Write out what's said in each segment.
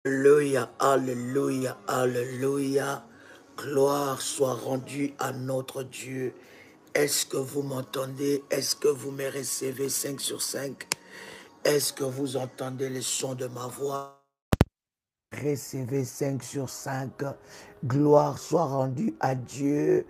Alléluia, alléluia, alléluia. Gloire soit rendue à notre Dieu. Est-ce que vous m'entendez? Est-ce que vous me recevez 5 sur 5? Est-ce que vous entendez le son de ma voix? Recevez 5 sur 5. Gloire soit rendue à Dieu.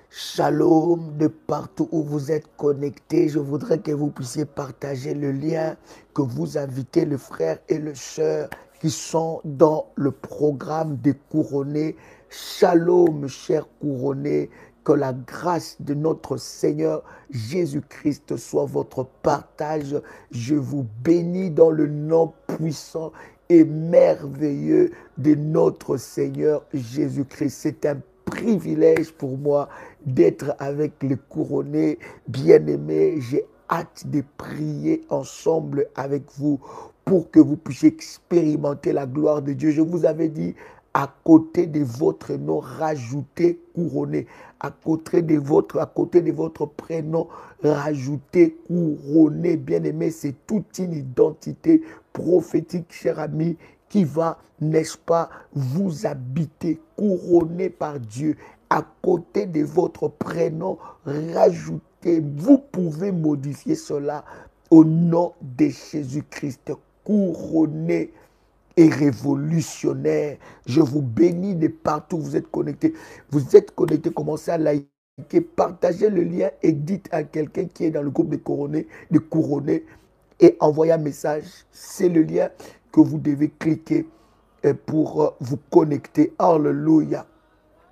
Shalom de partout où vous êtes connectés. Je voudrais que vous puissiez partager le lien, que vous invitez le frère et le sœur qui sont dans le programme des couronnés. Shalom, chers couronnés. Que la grâce de notre Seigneur Jésus-Christ soit votre partage. Je vous bénis dans le nom puissant et merveilleux de notre Seigneur Jésus-Christ. C'est un privilège pour moi d'être avec les couronnés bien-aimés. J'ai hâte de prier ensemble avec vous pour que vous puissiez expérimenter la gloire de Dieu. Je vous avais dit, à côté de votre nom, rajoutez couronné. À côté de votre prénom, rajoutez couronné. Bien-aimé, c'est toute une identité prophétique, cher ami, qui va, n'est-ce pas, vous habiter, couronné par Dieu. À côté de votre prénom, rajoutez. Vous pouvez modifier cela au nom de Jésus-Christ. Couronné et révolutionnaire. Je vous bénis de partout où vous êtes connectés. Vous êtes connectés, commencez à liker, partagez le lien et dites à quelqu'un qui est dans le groupe de couronnés et envoyez un message. C'est le lien que vous devez cliquer pour vous connecter. Alléluia.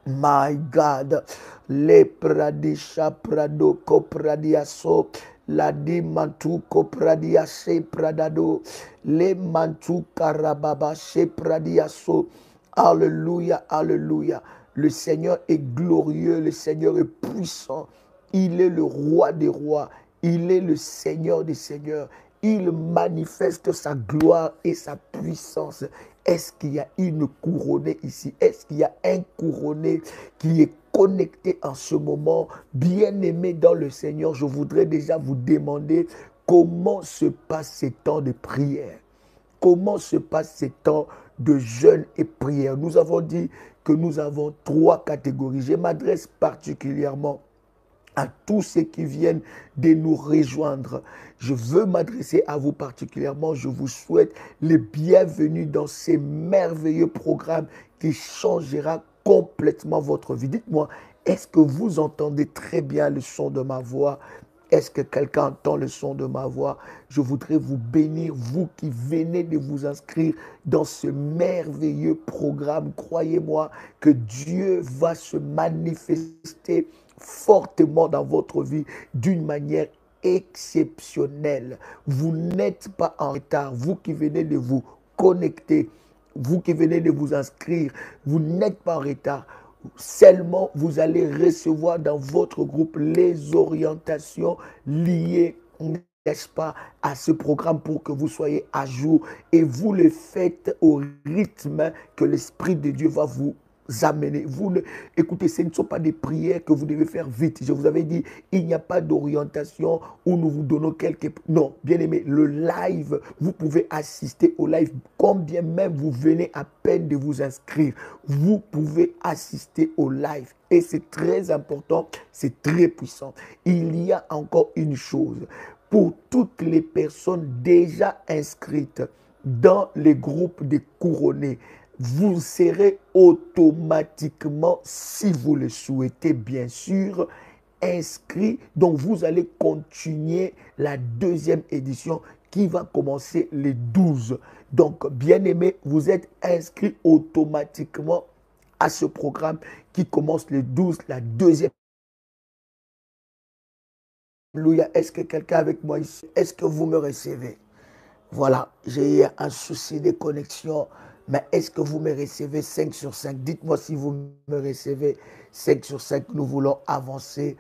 My God, le pradisha prado copradiaso, la di mantu copradiase pradado, le mantu karababa se pradiaso. Alléluia, alléluia. Le Seigneur est glorieux, le Seigneur est puissant. Il est le roi des rois, il est le Seigneur des seigneurs. Il manifeste sa gloire et sa puissance. Est-ce qu'il y a une couronnée ici? Est-ce qu'il y a un couronné qui est connecté en ce moment? Bien-aimé dans le Seigneur, je voudrais déjà vous demander comment se passent ces temps de prière. Comment se passent ces temps de jeûne et prière? Nous avons dit que nous avons 3 catégories. Je m'adresse particulièrement à tous ceux qui viennent de nous rejoindre. Je veux m'adresser à vous particulièrement. Je vous souhaite les bienvenus dans ces merveilleux programmes qui changera complètement votre vie. Dites-moi, est-ce que vous entendez très bien le son de ma voix? Est-ce que quelqu'un entend le son de ma voix? Je voudrais vous bénir, vous qui venez de vous inscrire dans ce merveilleux programme. Croyez-moi que Dieu va se manifester fortement dans votre vie d'une manière exceptionnelle. Vous n'êtes pas en retard. Vous qui venez de vous connecter, vous qui venez de vous inscrire, vous n'êtes pas en retard. Seulement, vous allez recevoir dans votre groupe les orientations liées, n'est-ce pas, à ce programme pour que vous soyez à jour. Et vous le faites au rythme que l'Esprit de Dieu va vous amener. Écoutez, ce ne sont pas des prières que vous devez faire vite. Je vous avais dit, il n'y a pas d'orientation où nous vous donnons quelques... Non, bien aimé, le live, vous pouvez assister au live. Combien même vous venez à peine de vous inscrire, vous pouvez assister au live. Et c'est très important, c'est très puissant. Il y a encore une chose. Pour toutes les personnes déjà inscrites dans les groupes des couronnés, vous serez automatiquement, si vous le souhaitez bien sûr, inscrit. Donc vous allez continuer la 2e édition qui va commencer le 12. Donc bien aimé, vous êtes inscrit automatiquement à ce programme qui commence le 12, la 2e. Alléluia. Est-ce que quelqu'un avec moi ici? Est-ce que vous me recevez? Voilà, j'ai eu un souci de connexion, mais est-ce que vous me recevez 5 sur 5? Dites-moi si vous me recevez 5 sur 5. Nous voulons avancer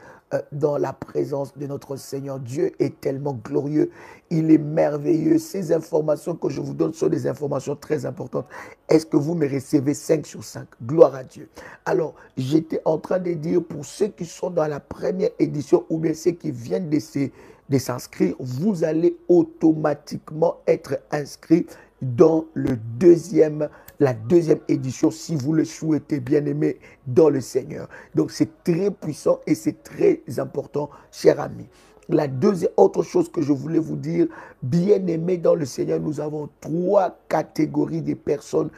dans la présence de notre Seigneur. Dieu est tellement glorieux, il est merveilleux. Ces informations que je vous donne sont des informations très importantes. Est-ce que vous me recevez 5 sur 5? Gloire à Dieu. Alors, j'étais en train de dire pour ceux qui sont dans la première édition ou bien ceux qui viennent de s'inscrire, vous allez automatiquement être inscrit dans la deuxième édition, si vous le souhaitez, bien aimé dans le Seigneur. Donc c'est très puissant et c'est très important, chers amis. La deuxième autre chose que je voulais vous dire, bien aimé dans le Seigneur, nous avons 3 catégories de personnes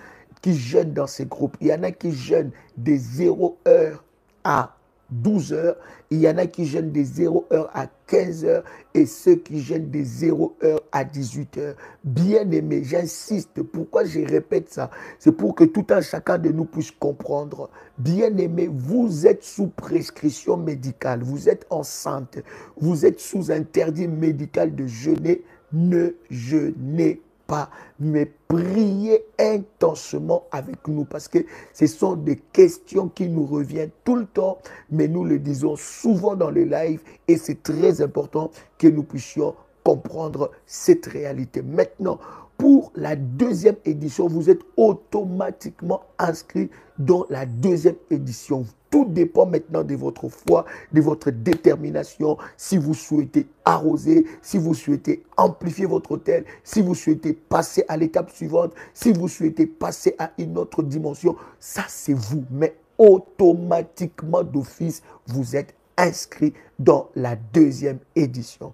qui jeûnent dans ces groupes. Il y en a qui jeûnent de 0 heure à 12 heures. Il y en a qui jeûnent de 0 heure à 15 heures et ceux qui jeûnent de 0 heure à 18 heures. Bien aimé, j'insiste. Pourquoi je répète ça? C'est pour que tout un chacun de nous puisse comprendre. Bien aimé, vous êtes sous prescription médicale. Vous êtes enceinte. Vous êtes sous interdit médical de jeûner. Ne jeûnez pas, mais priez intensément avec nous parce que ce sont des questions qui nous reviennent tout le temps, mais nous le disons souvent dans les lives et c'est très important que nous puissions comprendre cette réalité. Maintenant, pour la deuxième édition, vous êtes automatiquement inscrit dans la deuxième édition. Tout dépend maintenant de votre foi, de votre détermination. Si vous souhaitez arroser, si vous souhaitez amplifier votre hôtel, si vous souhaitez passer à l'étape suivante, si vous souhaitez passer à une autre dimension, ça c'est vous. Mais automatiquement d'office, vous êtes inscrit dans la deuxième édition.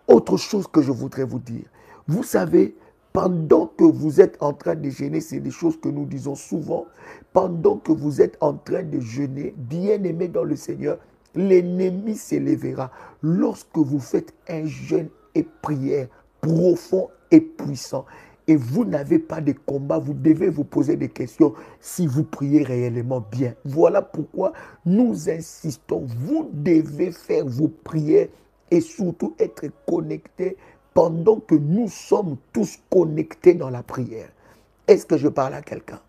Autre chose que je voudrais vous dire, vous savez, pendant que vous êtes en train de jeûner, c'est des choses que nous disons souvent, pendant que vous êtes en train de jeûner, bien aimé dans le Seigneur, l'ennemi s'élèvera. Lorsque vous faites un jeûne et prière profond et puissant, et vous n'avez pas de combat, vous devez vous poser des questions si vous priez réellement bien. Voilà pourquoi nous insistons, vous devez faire vos prières et surtout être connectés pendant que nous sommes tous connectés dans la prière. Est-ce que je parle à quelqu'un?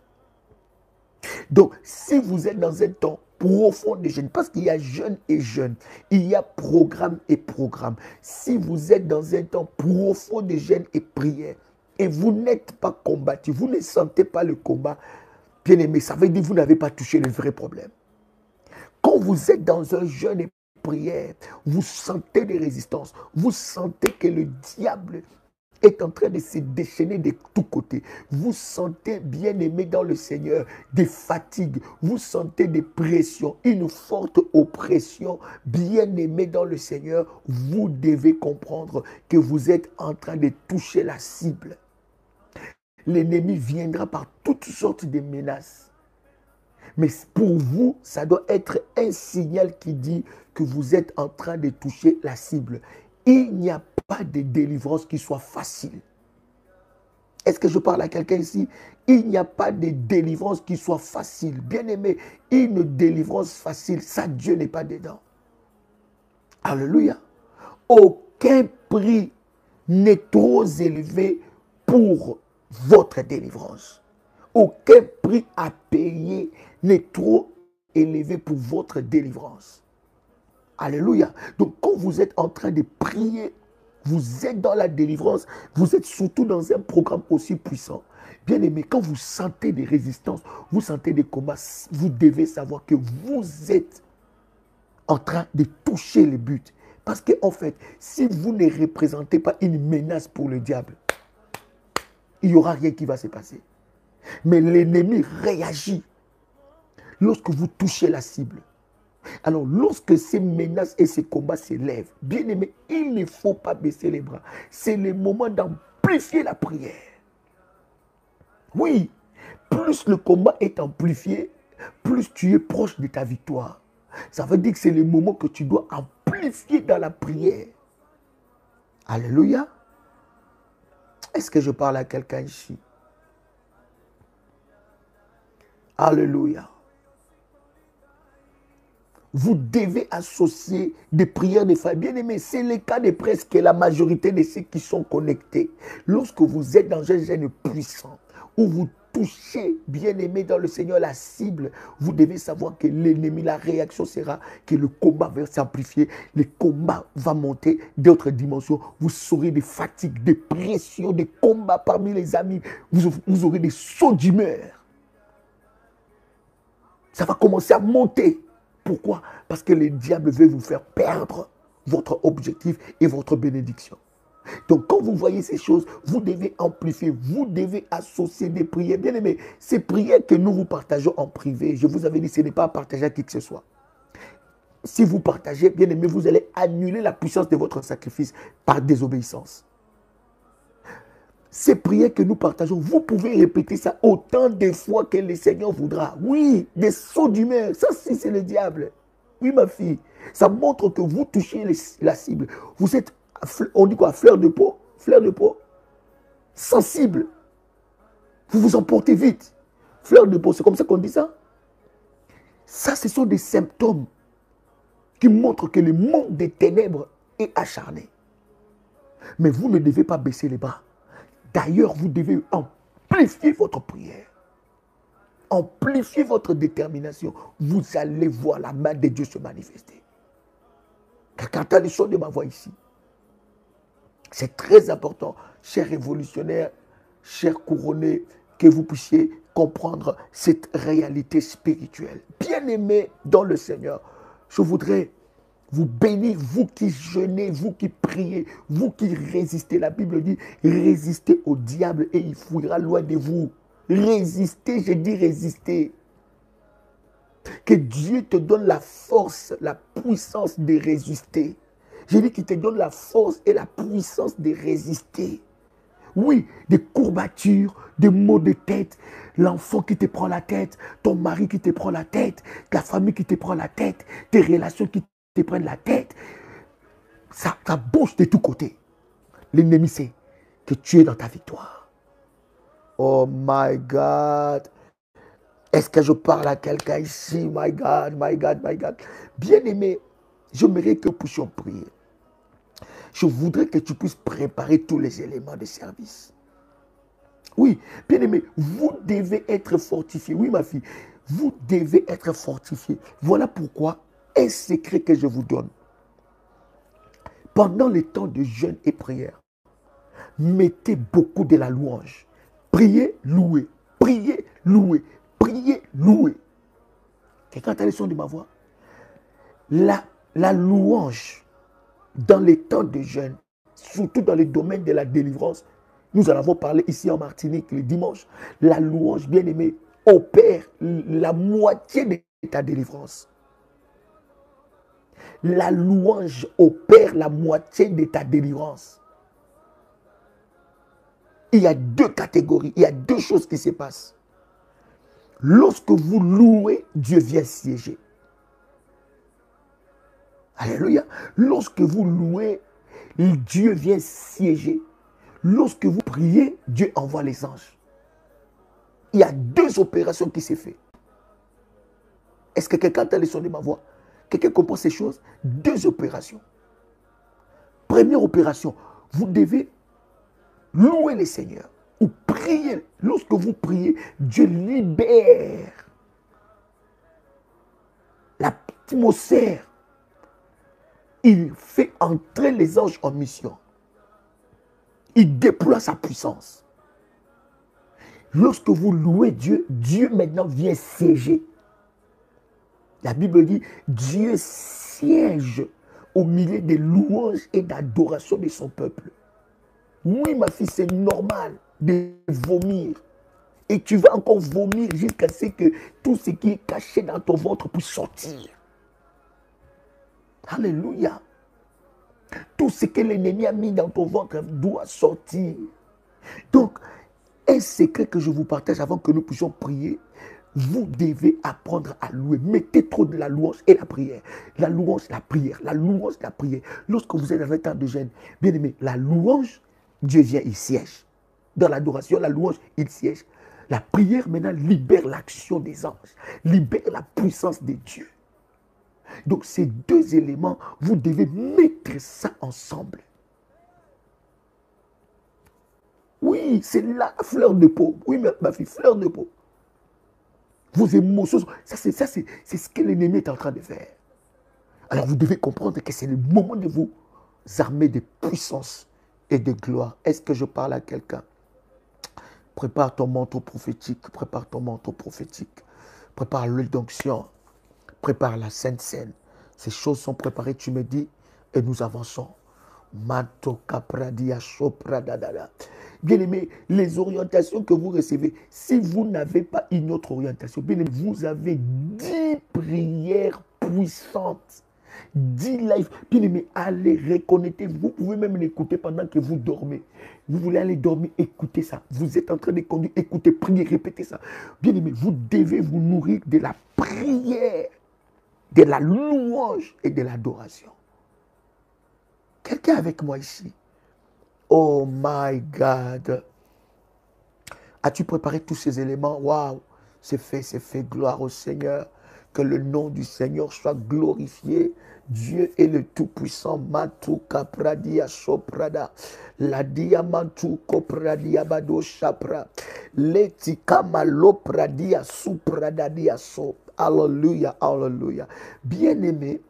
Donc, si vous êtes dans un temps profond de jeûne, parce qu'il y a jeûne et jeûne, il y a programme et programme. Si vous êtes dans un temps profond de jeûne et prière, et vous n'êtes pas combattu, vous ne sentez pas le combat, bien aimé, ça veut dire que vous n'avez pas touché le vrai problème. Quand vous êtes dans un jeûne et prière, vous sentez des résistances, vous sentez que le diable est en train de se déchaîner de tous côtés. Vous sentez, bien aimé dans le Seigneur, des fatigues, vous sentez des pressions, une forte oppression. Bien aimé dans le Seigneur, vous devez comprendre que vous êtes en train de toucher la cible. L'ennemi viendra par toutes sortes de menaces. Mais pour vous, ça doit être un signal qui dit que vous êtes en train de toucher la cible. Il n'y a pas de délivrance qui soit facile. Est-ce que je parle à quelqu'un ici? Il n'y a pas de délivrance qui soit facile. Bien aimé, une délivrance facile, ça Dieu n'est pas dedans. Alléluia. Aucun prix n'est trop élevé pour votre délivrance. Aucun prix à payer n'est trop élevé pour votre délivrance. Alléluia. Donc quand vous êtes en train de prier, vous êtes dans la délivrance, vous êtes surtout dans un programme aussi puissant. Bien aimé, quand vous sentez des résistances, vous sentez des combats, vous devez savoir que vous êtes en train de toucher le but. Parce qu'en fait, si vous ne représentez pas une menace pour le diable, il n'y aura rien qui va se passer. Mais l'ennemi réagit lorsque vous touchez la cible. Alors, lorsque ces menaces et ces combats s'élèvent, bien aimé, il ne faut pas baisser les bras. C'est le moment d'amplifier la prière. Oui, plus le combat est amplifié, plus tu es proche de ta victoire. Ça veut dire que c'est le moment que tu dois amplifier dans la prière. Alléluia. Est-ce que je parle à quelqu'un ici? Alléluia. Vous devez associer des prières de famille. Bien aimé, c'est le cas de presque la majorité de ceux qui sont connectés. Lorsque vous êtes dans un jeûne puissant, où vous touchez, bien aimé dans le Seigneur, la cible, vous devez savoir que l'ennemi, la réaction sera que le combat va s'amplifier, le combat va monter d'autres dimensions. Vous aurez des fatigues, des pressions, des combats parmi les amis. Vous aurez des sauts d'humeur. Ça va commencer à monter. Pourquoi? Parce que le diable veut vous faire perdre votre objectif et votre bénédiction. Donc, quand vous voyez ces choses, vous devez amplifier, vous devez associer des prières. Bien aimé, ces prières que nous vous partageons en privé, je vous avais dit, ce n'est pas à partager à qui que ce soit. Si vous partagez, bien aimé, vous allez annuler la puissance de votre sacrifice par désobéissance. Ces prières que nous partageons, vous pouvez répéter ça autant de fois que le Seigneur voudra. Oui, des sauts d'humeur, ça c'est le diable. Oui, ma fille, ça montre que vous touchez la cible. Vous êtes, on dit quoi, fleur de peau, sensible. Vous vous emportez vite. Fleur de peau, c'est comme ça qu'on dit ça. Ça, ce sont des symptômes qui montrent que le monde des ténèbres est acharné. Mais vous ne devez pas baisser les bras. D'ailleurs, vous devez amplifier votre prière. Amplifier votre détermination. Vous allez voir la main de Dieu se manifester. Quelqu'un entend les sons de ma voix ici. C'est très important, chers révolutionnaires, chers couronnés, que vous puissiez comprendre cette réalité spirituelle. Bien-aimés dans le Seigneur, je voudrais vous bénir, vous qui jeûnez, vous qui priez, vous qui résistez. La Bible dit, résistez au diable et il fuira loin de vous. Résistez, je dis résistez. Que Dieu te donne la force, la puissance de résister. Je dis qu'il te donne la force et la puissance de résister. Oui, des courbatures, des maux de tête, l'enfant qui te prend la tête, ton mari qui te prend la tête, ta famille qui te prend la tête, tes relations qui te prennent la tête. Ça bouge de tous côtés. L'ennemi sait que tu es dans ta victoire. Oh my God. Est-ce que je parle à quelqu'un ici? My God, my God, my God. Bien-aimé, j'aimerais que nous puissions prier. Je voudrais que tu puisses préparer tous les éléments de service. Oui, bien-aimé, vous devez être fortifié. Oui, ma fille, vous devez être fortifié. Voilà pourquoi un secret que je vous donne. Pendant les temps de jeûne et prière, mettez beaucoup de la louange. Priez, louez. Priez, louez. Priez, louez. Quelqu'un a le son de ma voix? La louange, dans les temps de jeûne, surtout dans le domaine de la délivrance, nous en avons parlé ici en Martinique le dimanche, la louange, bien-aimée, opère la moitié de ta délivrance. La louange opère la moitié de ta délivrance. Il y a deux catégories, il y a deux choses qui se passent. Lorsque vous louez, Dieu vient siéger. Alléluia. Lorsque vous louez, Dieu vient siéger. Lorsque vous priez, Dieu envoie les anges. Il y a deux opérations qui se font. Est-ce que quelqu'un entend le son de ma voix? Quelqu'un comprend ces choses? Deux opérations. Première opération, vous devez louer le Seigneur ou prier. Lorsque vous priez, Dieu libère l'atmosphère. Il fait entrer les anges en mission. Il déploie sa puissance. Lorsque vous louez Dieu, Dieu maintenant vient siéger. La Bible dit, Dieu siège au milieu des louanges et d'adoration de son peuple. Oui, ma fille, c'est normal de vomir. Et tu vas encore vomir jusqu'à ce que tout ce qui est caché dans ton ventre puisse sortir. Alléluia. Tout ce que l'ennemi a mis dans ton ventre doit sortir. Donc, un secret que je vous partage avant que nous puissions prier, vous devez apprendre à louer. Mettez trop de la louange et la prière. La louange, la prière. La louange, la prière. Lorsque vous êtes dans un temps de jeûne, bien aimé, la louange, Dieu vient, il siège. Dans l'adoration, la louange, il siège. La prière maintenant libère l'action des anges, libère la puissance de Dieu. Donc ces deux éléments, vous devez mettre ça ensemble. Oui, c'est la fleur de peau. Oui, ma fille, fleur de peau. Vos émotions, ça c'est ce que l'ennemi est en train de faire. Alors vous devez comprendre que c'est le moment de vous armer de puissance et de gloire. Est-ce que je parle à quelqu'un? Prépare ton manteau prophétique, prépare ton manteau prophétique. Prépare l'huile d'onction, prépare la Sainte Seine. Ces choses sont préparées, tu me dis, et nous avançons. Matoka pradia sopradadada. Bien-aimés, les orientations que vous recevez, si vous n'avez pas une autre orientation, bien-aimés, vous avez 10 prières puissantes. 10 lives. Bien-aimés, allez reconnecter. Vous pouvez même l'écouter pendant que vous dormez. Vous voulez aller dormir, écoutez ça. Vous êtes en train de conduire, écoutez, priez, répétez ça. Bien-aimés, vous devez vous nourrir de la prière, de la louange et de l'adoration. Quelqu'un avec moi ici? Oh my God. As-tu préparé tous ces éléments? Waouh, c'est fait, gloire au Seigneur. Que le nom du Seigneur soit glorifié. Dieu est le Tout-Puissant. Matu kapradia soprada. La diamantu kopradia bado chapra. Letika malo pradia supradadia so. Alléluia, alléluia. Bien-aimés,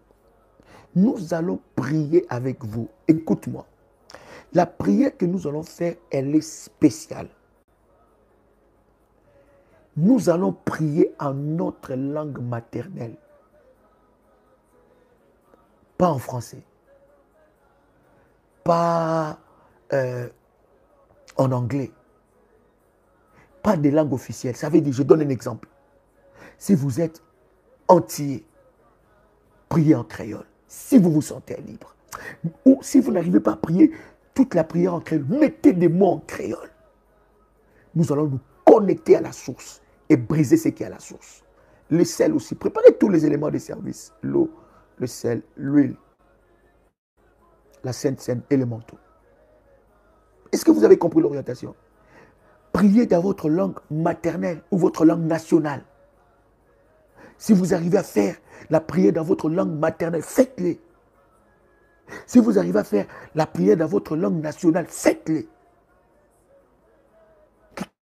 nous allons prier avec vous. Écoute-moi. La prière que nous allons faire, elle est spéciale. Nous allons prier en notre langue maternelle. Pas en français. Pas en anglais. Pas des langues officielles. Ça veut dire, je donne un exemple. Si vous êtes entier, priez en créole. Si vous vous sentez libre. Ou si vous n'arrivez pas à prier toute la prière en créole, mettez des mots en créole. Nous allons nous connecter à la source et briser ce qui est à la source. Le sel aussi. Préparez tous les éléments de service. L'eau, le sel, l'huile, la sainte seine et le manteau. Est-ce que vous avez compris l'orientation? Priez dans votre langue maternelle ou votre langue nationale. Si vous arrivez à faire la prière dans votre langue maternelle, faites-le. Si vous arrivez à faire la prière dans votre langue nationale, faites-le.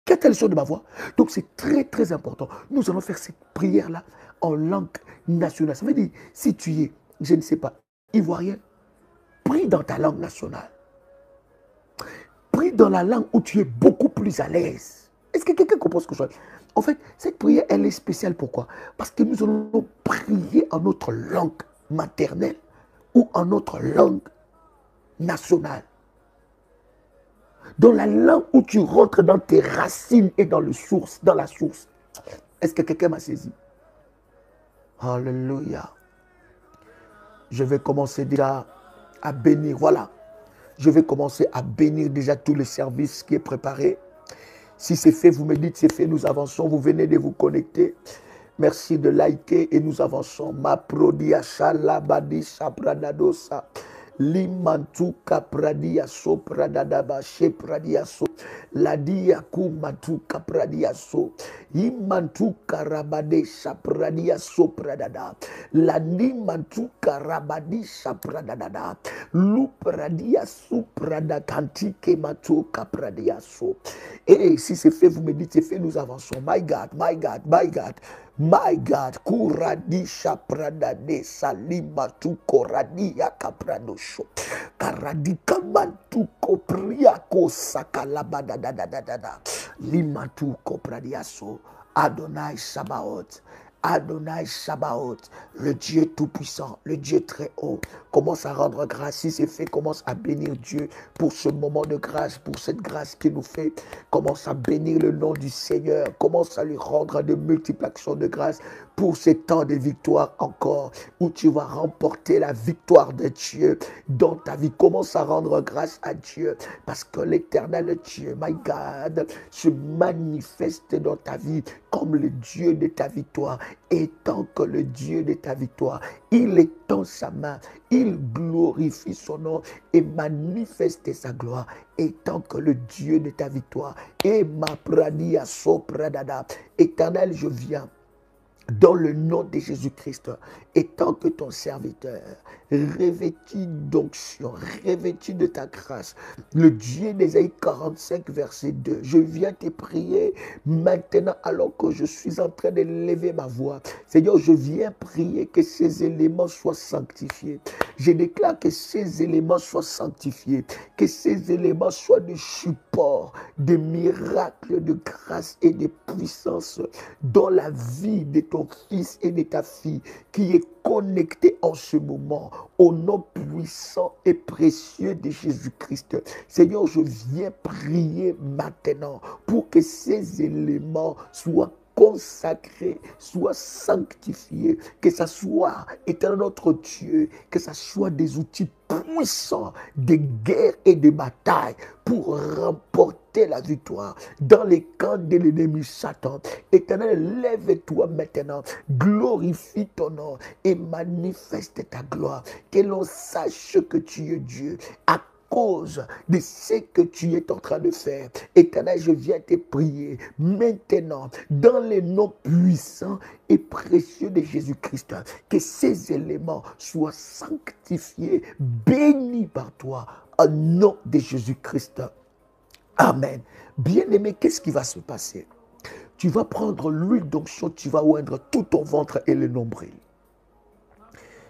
Quelle est le son de ma voix? Donc c'est très très important. Nous allons faire cette prière-là en langue nationale. Ça veut dire, si tu es, je ne sais pas, ivoirien, prie dans ta langue nationale. Prie dans la langue où tu es beaucoup plus à l'aise. Est-ce que quelqu'un comprend ce que je dis? En fait, cette prière, elle est spéciale. Pourquoi? Parce que nous allons prier en notre langue maternelle ou en notre langue nationale. Dans la langue où tu rentres dans tes racines et dans la source. Est-ce que quelqu'un m'a saisi? Alléluia. Je vais commencer déjà à bénir. Voilà. Je vais commencer à bénir déjà tous les services qui est préparé. Si c'est fait, vous me dites c'est fait, nous avançons. Vous venez de vous connecter. Merci de liker et nous avançons. Ma prodia shalabadi sapradadosa. Limantu kapradia so pradadaba she pradia so. Ladia kumatu kapradia so. Imantu karabade sapradia so pradada. Lani mantu karabadi sapradada. Lupradia suprada kantike matu kapradia so. Et si c'est fait, vous me dites c'est fait, nous avançons. My God, my God, my God. My God, kuradi shaprada de salima tu koradi yakapradosho. Karadi kamantu kopria ko sakalabada da da da da da. Limatu kopradiaso. Adonai Sabaoth. Adonai Sabaoth, le Dieu tout-puissant, le Dieu très haut, commence à rendre grâce. Si c'est fait, commence à bénir Dieu pour ce moment de grâce, pour cette grâce qu'il nous fait. Commence à bénir le nom du Seigneur. Commence à lui rendre de multiples actions de grâce pour ces temps de victoire encore, où tu vas remporter la victoire de Dieu dans ta vie. Commence à rendre grâce à Dieu, parce que l'éternel Dieu, my God, se manifeste dans ta vie comme le Dieu de ta victoire. Et tant que le Dieu de ta victoire, il étend sa main, il glorifie son nom et manifeste sa gloire. Et tant que le Dieu de ta victoire, et ma pradia sopradada, éternel, je viens dans le nom de Jésus-Christ, et tant que ton serviteur, revêtu d'onction, revêtu de ta grâce, le Dieu d'Ésaïe 45, verset 2, je viens te prier maintenant alors que je suis en train de lever ma voix. Seigneur, je viens prier que ces éléments soient sanctifiés. Je déclare que ces éléments soient sanctifiés, que ces éléments soient des supports, des miracles de grâce et de puissance dans la vie de ton fils et de ta fille qui est connecté en ce moment au nom puissant et précieux de Jésus-Christ. Seigneur, je viens prier maintenant pour que ces éléments soient consacrés, soient sanctifiés, que ça soit, éternel notre Dieu, que ça soit des outils puissants de guerre et de bataille pour remporter la victoire dans les camps de l'ennemi Satan. Éternel, lève-toi maintenant, glorifie ton nom et manifeste ta gloire. Que l'on sache que tu es Dieu à cause de ce que tu es en train de faire. Éternel, je viens te prier maintenant dans les noms puissants et précieux de Jésus-Christ, que ces éléments soient sanctifiés, bénis par toi, au nom de Jésus-Christ. Amen. Bien-aimé, qu'est-ce qui va se passer? Tu vas prendre l'huile d'onction, tu vas oindre tout ton ventre et le nombril.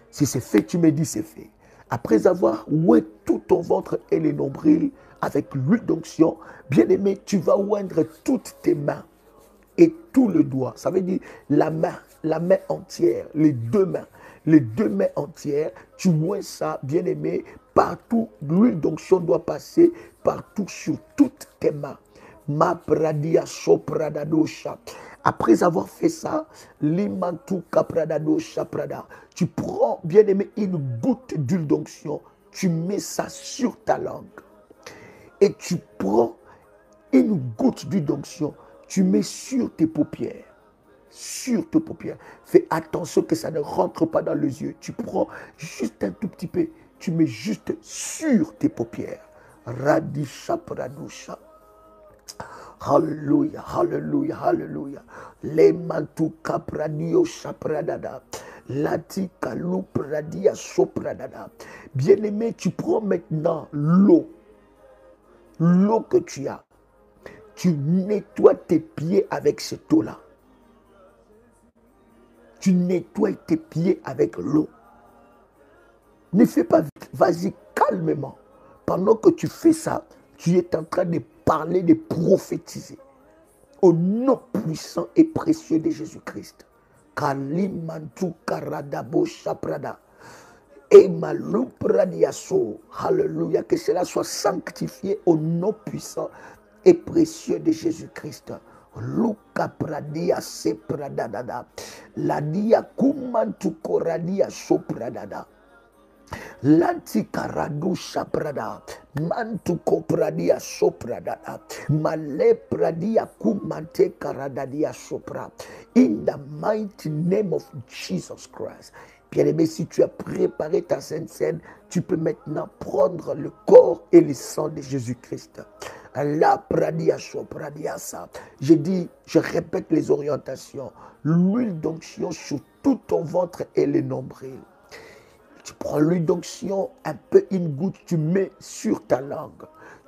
Si c'est fait, tu me dis c'est fait. Après avoir oint tout ton ventre et les nombrils avec l'huile d'onction, bien-aimé, tu vas oindre toutes tes mains et tout le doigt. Ça veut dire la main entière, les deux mains entières. Tu oins ça, bien-aimé, partout. L'huile d'onction doit passer partout sur toutes tes mains. Ma pradia sopradadosha. Après avoir fait ça, l'imantu kapradadosha prada. Tu prends, bien aimé, une goutte d'huile d'onction, tu mets ça sur ta langue. Et tu prends une goutte d'huile d'onction, tu mets sur tes paupières. Sur tes paupières. Fais attention que ça ne rentre pas dans les yeux. Tu prends juste un tout petit peu, tu mets juste sur tes paupières. Radisha pradusha. Hallelujah, hallelujah, hallelujah. Les mantu kapradio shapradada. Lati kalu pradia sopradada. Bien-aimé, tu prends maintenant l'eau. L'eau que tu as. Tu nettoies tes pieds avec cette eau-là. Tu nettoies tes pieds avec l'eau. Ne fais pas vite, vas-y calmement. Pendant que tu fais ça, tu es en train de parler, de prophétiser. Au nom puissant et précieux de Jésus-Christ. Kalimantu karadabo shaprada. Et maloupradiaso. Alléluia. Que cela soit sanctifié au nom puissant et précieux de Jésus-Christ. Luka pradia se pradadada. La dia kumantu koradia so pradada. Lantikaradu shaprada. Mantuko pradia sopradada. Male pradia kumante karadadia sopra. In the mighty name of Jesus Christ. Bien-aimé, si tu as préparé ta Sainte Seine, tu peux maintenant prendre le corps et le sang de Jésus-Christ. La pradia sopradiasa. Je dis, je répète les orientations. L'huile d'onction sur tout ton ventre et les nombrils. Tu prends l'huile d'onction, un peu, une goutte, tu mets sur ta langue.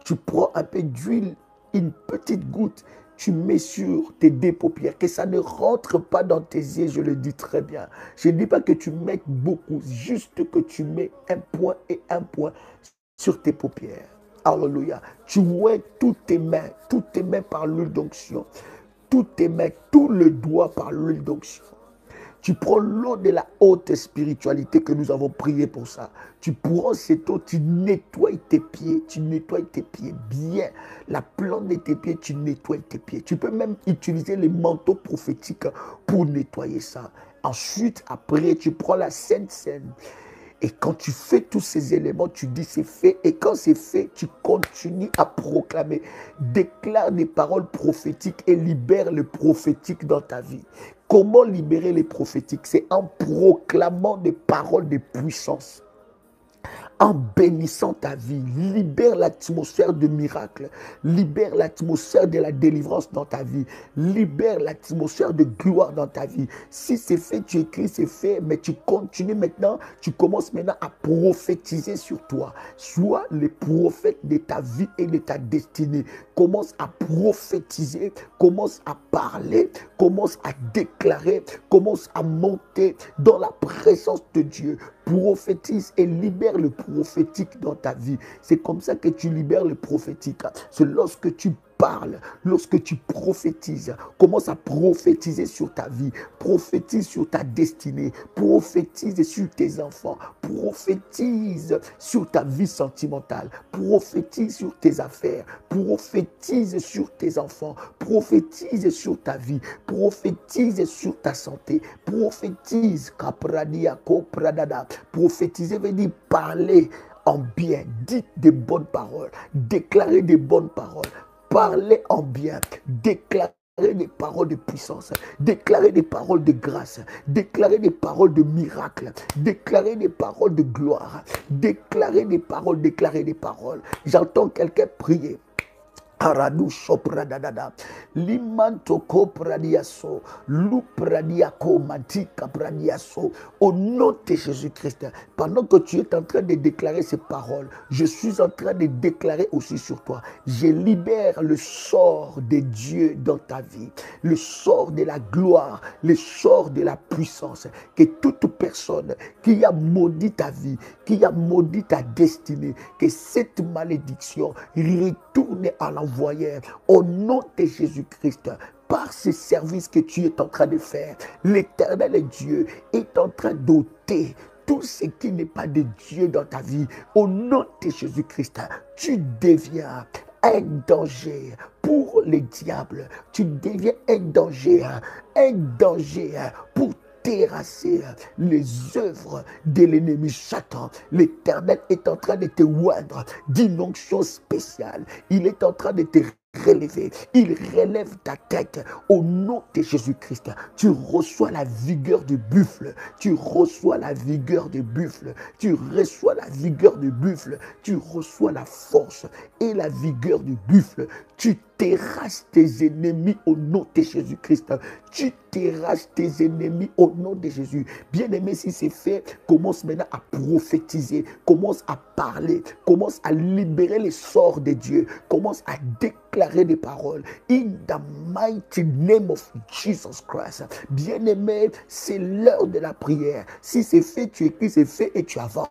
Tu prends un peu d'huile, une petite goutte, tu mets sur tes deux paupières. Que ça ne rentre pas dans tes yeux, je le dis très bien. Je ne dis pas que tu mettes beaucoup, juste que tu mets un point et un point sur tes paupières. Alléluia. Tu oins toutes tes mains par l'huile d'onction. Toutes tes mains, tout le doigt par l'huile d'onction. Tu prends l'eau de la haute spiritualité que nous avons prié pour ça. Tu prends cette eau, tu nettoies tes pieds bien. La plante de tes pieds, tu nettoies tes pieds. Tu peux même utiliser les manteaux prophétiques pour nettoyer ça. Ensuite, après, tu prends la Sainte Seine. Et quand tu fais tous ces éléments, tu dis c'est fait. Et quand c'est fait, tu continues à proclamer. Déclare des paroles prophétiques et libère le prophétique dans ta vie. Comment libérer les prophétiques? C'est en proclamant des paroles de puissance. En bénissant ta vie, libère l'atmosphère de miracle, libère l'atmosphère de la délivrance dans ta vie, libère l'atmosphère de gloire dans ta vie. Si c'est fait, tu écris, c'est fait, mais tu continues maintenant, tu commences maintenant à prophétiser sur toi. Sois le prophète de ta vie et de ta destinée. Commence à prophétiser, commence à parler, commence à déclarer, commence à monter dans la présence de Dieu. prophétise et libère le prophétique dans ta vie. C'est comme ça que tu libères le prophétique. C'est lorsque tu parles, lorsque tu prophétises, commence à prophétiser sur ta vie, prophétise sur ta destinée, prophétise sur tes enfants, prophétise sur ta vie sentimentale, prophétise sur tes affaires, prophétise sur tes enfants, prophétise sur ta vie, prophétise sur ta santé, prophétise. Prophétiser veut dire parler en bien, dites des bonnes paroles, déclarer des bonnes paroles. Parlez en bien, déclarez des paroles de puissance, déclarez des paroles de grâce, déclarez des paroles de miracle, déclarez des paroles de gloire, déclarez des paroles. J'entends quelqu'un prier. Aradu sopradadada, limantoko pradiaso, lupradiako matika pradiaso. Au nom de Jésus-Christ, pendant que tu es en train de déclarer ces paroles, je suis en train de déclarer aussi sur toi. Je libère le sort de Dieu dans ta vie, le sort de la gloire, le sort de la puissance. Que toute personne qui a maudit ta vie, qui a maudit ta destinée, que cette malédiction retourne à l'envoyeur. Au nom de Jésus-Christ, par ce service que tu es en train de faire, l'Éternel Dieu est en train d'ôter tout ce qui n'est pas de Dieu dans ta vie. Au nom de Jésus-Christ, tu deviens un danger pour les diables. Tu deviens un danger pour terrasser les œuvres de l'ennemi Satan. L'Éternel est en train de te oindre d'une onction spéciale. Il est en train de te relever. Il relève ta tête au nom de Jésus-Christ. Tu reçois la vigueur du buffle. Tu reçois la vigueur du buffle. Tu reçois la vigueur du buffle. Tu reçois la force et la vigueur du buffle. Tu terrasses tes ennemis au nom de Jésus-Christ. Tu terrasses tes ennemis au nom de Jésus. Bien-aimé, si c'est fait, commence maintenant à prophétiser. Commence à parler. Commence à libérer les sorts de Dieu. Commence à déclarer des paroles. In the mighty name of Jesus Christ. Bien-aimé, c'est l'heure de la prière. Si c'est fait, tu écris, c'est fait et tu avances.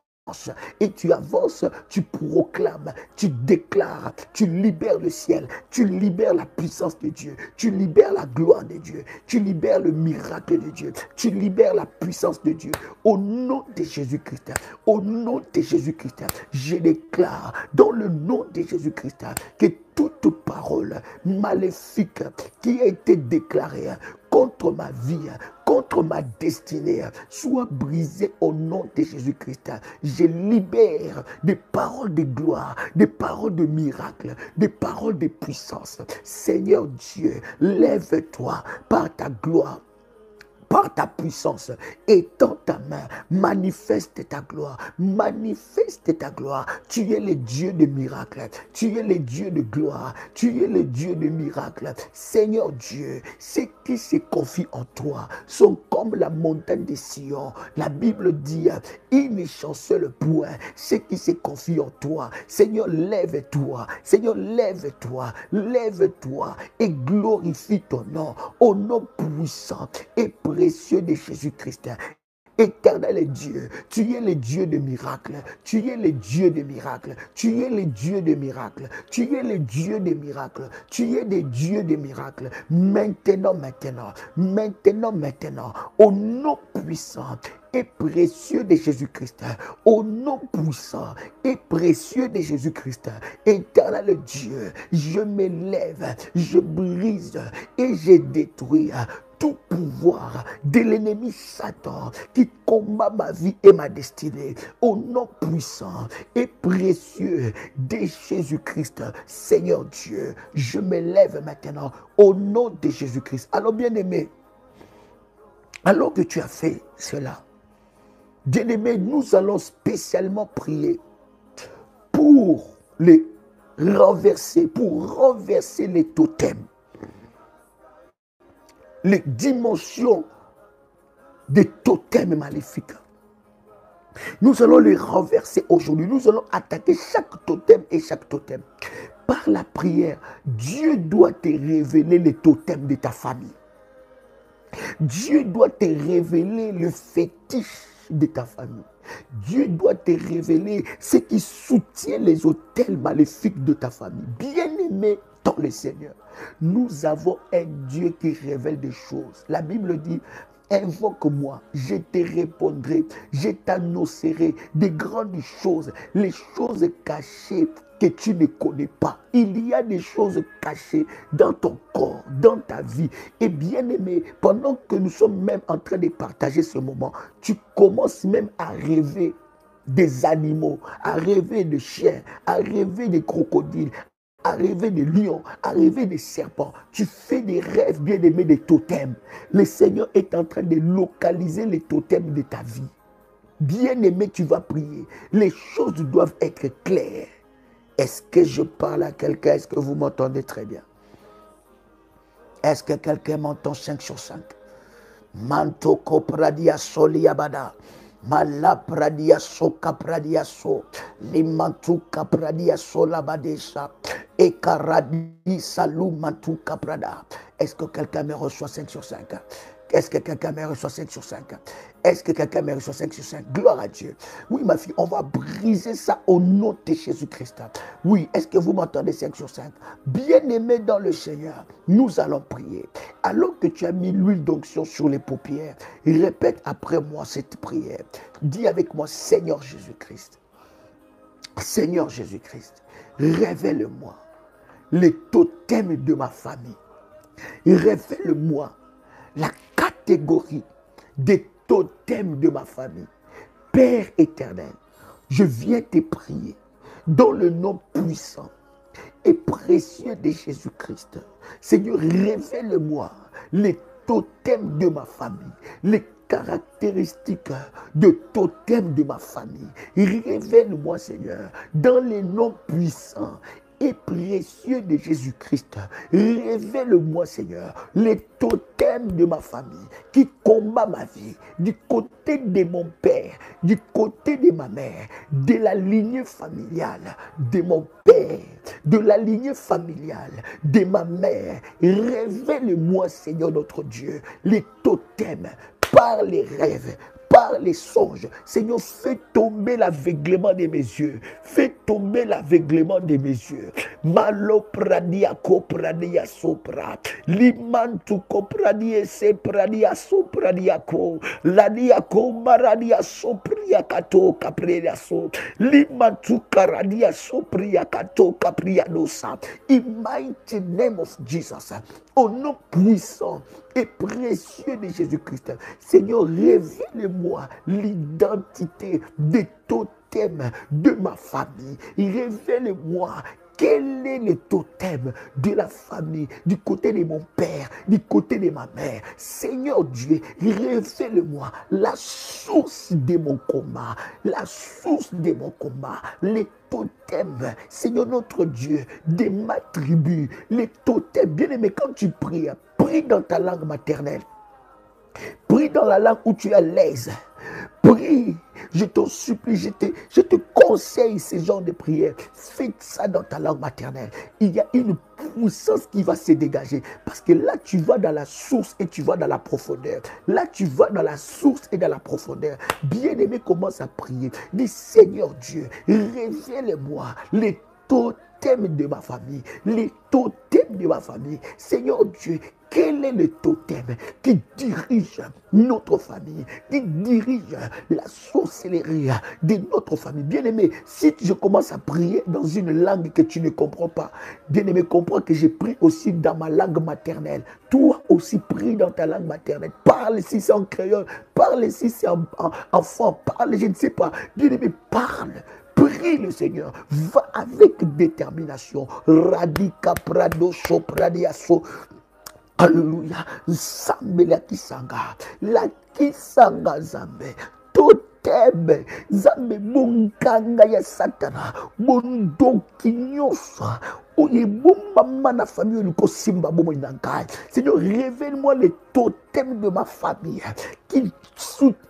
Et tu avances, tu proclames, tu déclares, tu libères le ciel, tu libères la puissance de Dieu, tu libères la gloire de Dieu, tu libères le miracle de Dieu, tu libères la puissance de Dieu. Au nom de Jésus-Christ, au nom de Jésus-Christ, je déclare dans le nom de Jésus-Christ que toute parole maléfique qui a été déclarée contre ma vie, contre ma destinée, soit brisée au nom de Jésus-Christ. Je libère des paroles de gloire, des paroles de miracle, des paroles de puissance. Seigneur Dieu, lève-toi par ta gloire, par ta puissance, étends ta main, manifeste ta gloire, manifeste ta gloire. Tu es le Dieu de miracles, tu es le Dieu de gloire, tu es le Dieu de miracles. Seigneur Dieu, ceux qui se confient en toi sont comme la montagne de Sion. La Bible dit, il ne chancelle point ceux qui se confient en toi. Seigneur, lève-toi, Seigneur, lève-toi, lève-toi et glorifie ton nom, au nom puissant et précieux de Jésus-Christ. Éternel Dieu, tu es le Dieu de miracles, tu es le Dieu de miracles, tu es le Dieu de miracles, tu es le Dieu de miracles, tu es le Dieu de miracles. Maintenant, au nom puissant et précieux de Jésus-Christ, au nom puissant et précieux de Jésus-Christ, éternel Dieu, je m'élève, je brise et je détruis tout pouvoir de l'ennemi Satan qui combat ma vie et ma destinée. Au nom puissant et précieux de Jésus-Christ, Seigneur Dieu, je me lève maintenant au nom de Jésus-Christ. Alors bien-aimé, alors que tu as fait cela, bien-aimé, nous allons spécialement prier pour les renverser, pour renverser les totems, les dimensions des totems maléfiques. Nous allons les renverser aujourd'hui. Nous allons attaquer chaque totem et chaque totem. Par la prière, Dieu doit te révéler les totems de ta famille. Dieu doit te révéler le fétiche de ta famille. Dieu doit te révéler ce qui soutient les autels maléfiques de ta famille. Bien-aimé dans le Seigneur, nous avons un Dieu qui révèle des choses. La Bible dit, invoque-moi, je te répondrai, je t'annoncerai des grandes choses, les choses cachées que tu ne connais pas. Il y a des choses cachées dans ton corps, dans ta vie. Et bien aimé, pendant que nous sommes même en train de partager ce moment, tu commences même à rêver des animaux, à rêver de chiens, à rêver des crocodiles, à rêver des lions, à rêver des serpents. Tu fais des rêves, bien aimés, des totems. Le Seigneur est en train de localiser les totems de ta vie. Bien aimé, tu vas prier. Les choses doivent être claires. Est-ce que je parle à quelqu'un? Est-ce que vous m'entendez très bien? Est-ce que quelqu'un m'entend 5 sur 5? Mantoko pradia soliabada. Mala pradia soka pradia so. Limantuka pradia solabadesa. Ekaradi salou mantuka prada. Est-ce que quelqu'un me reçoit 5 sur 5? Est-ce que quelqu'un me reçoit 5 sur 5? Est-ce que quelqu'un me reçoit 5 sur 5? Gloire à Dieu. Oui, ma fille, on va briser ça au nom de Jésus-Christ. Oui, est-ce que vous m'entendez 5 sur 5? Bien-aimé dans le Seigneur, nous allons prier. Alors que tu as mis l'huile d'onction sur les paupières, répète après moi cette prière. Dis avec moi, Seigneur Jésus-Christ. Seigneur Jésus-Christ, révèle-moi les totems de ma famille. Révèle-moi la catégorie des totems de ma famille. Père éternel, je viens te prier dans le nom puissant et précieux de Jésus-Christ. Seigneur, révèle-moi les totems de ma famille, les caractéristiques de totems de ma famille. Révèle-moi, Seigneur, dans les noms puissants et précieux de Jésus-Christ. Révèle-moi, Seigneur, les totems de ma famille qui combat ma vie, du côté de mon père, du côté de ma mère, de la lignée familiale de mon père, de la lignée familiale de ma mère. Révèle-moi, Seigneur notre Dieu, les totems par les rêves, par les songes. Seigneur, fais tomber l'aveuglement de mes yeux. Fais tomber l'aveuglement de mes yeux. Malo pradia ko pradia sopra. Limantu ko pradia se pradia sopradia ko. Ladia ko maradia sopria kato kapredia so. Limantu karadia sopria kato kapria dosa. In mighty name of Jesus. Au nom puissant et précieux de Jésus-Christ. Seigneur, révèle-moi l'identité des totems de ma famille. Révèle-moi quel est le totem de la famille, du côté de mon père, du côté de ma mère. Seigneur Dieu, révèle-moi la source de mon combat, la source de mon combat, les totems, Seigneur notre Dieu, de ma tribu, les totems. Bien-aimé, quand tu pries, prie dans ta langue maternelle. Prie dans la langue où tu es à l'aise. Prie, je t'en supplie, je te conseille ce genre de prière. Fais ça dans ta langue maternelle. Il y a une puissance qui va se dégager. Parce que là, tu vas dans la source et tu vas dans la profondeur. Là, tu vas dans la source et dans la profondeur. Bien-aimé, commence à prier. Dis, Seigneur Dieu, révèle-moi les totems de ma famille. Les totems de ma famille. Seigneur Dieu, quel est le totem qui dirige notre famille, qui dirige la sorcellerie de notre famille? Bien-aimé, si je commence à prier dans une langue que tu ne comprends pas, bien-aimé, comprends que j'ai prié aussi dans ma langue maternelle. Toi aussi, prie dans ta langue maternelle. Parle si c'est en créole, parle si c'est en fort, parle, je ne sais pas. Bien-aimé, parle. Prie le Seigneur, va avec détermination. Radika prado sopradiaso. Alléluia. Zambe la kisanga. La kisanga zambe. Totem. Zambe bunkanga ya satana. Bondoki nyosa. Seigneur, révèle-moi les totems de ma famille qui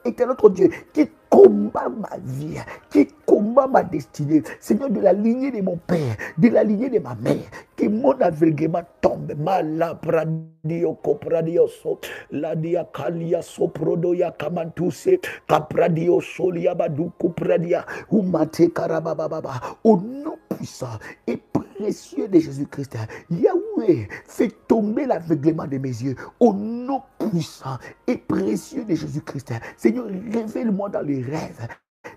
était notre Dieu, qui combat ma vie, qui combat ma destinée. Seigneur, de la lignée de mon père, de la lignée de ma mère, que mon aveuglement tombe. Malapradio copradioso, la diacalia soprodoya kamantuse, capradio solia badu cupradia, umate karabababa. Au nom puissant et précieux de Jésus-Christ, Yahweh, fais tomber l'aveuglement de mes yeux. Au nom puissant et précieux de Jésus-Christ, Seigneur, révèle-moi dans les rêves.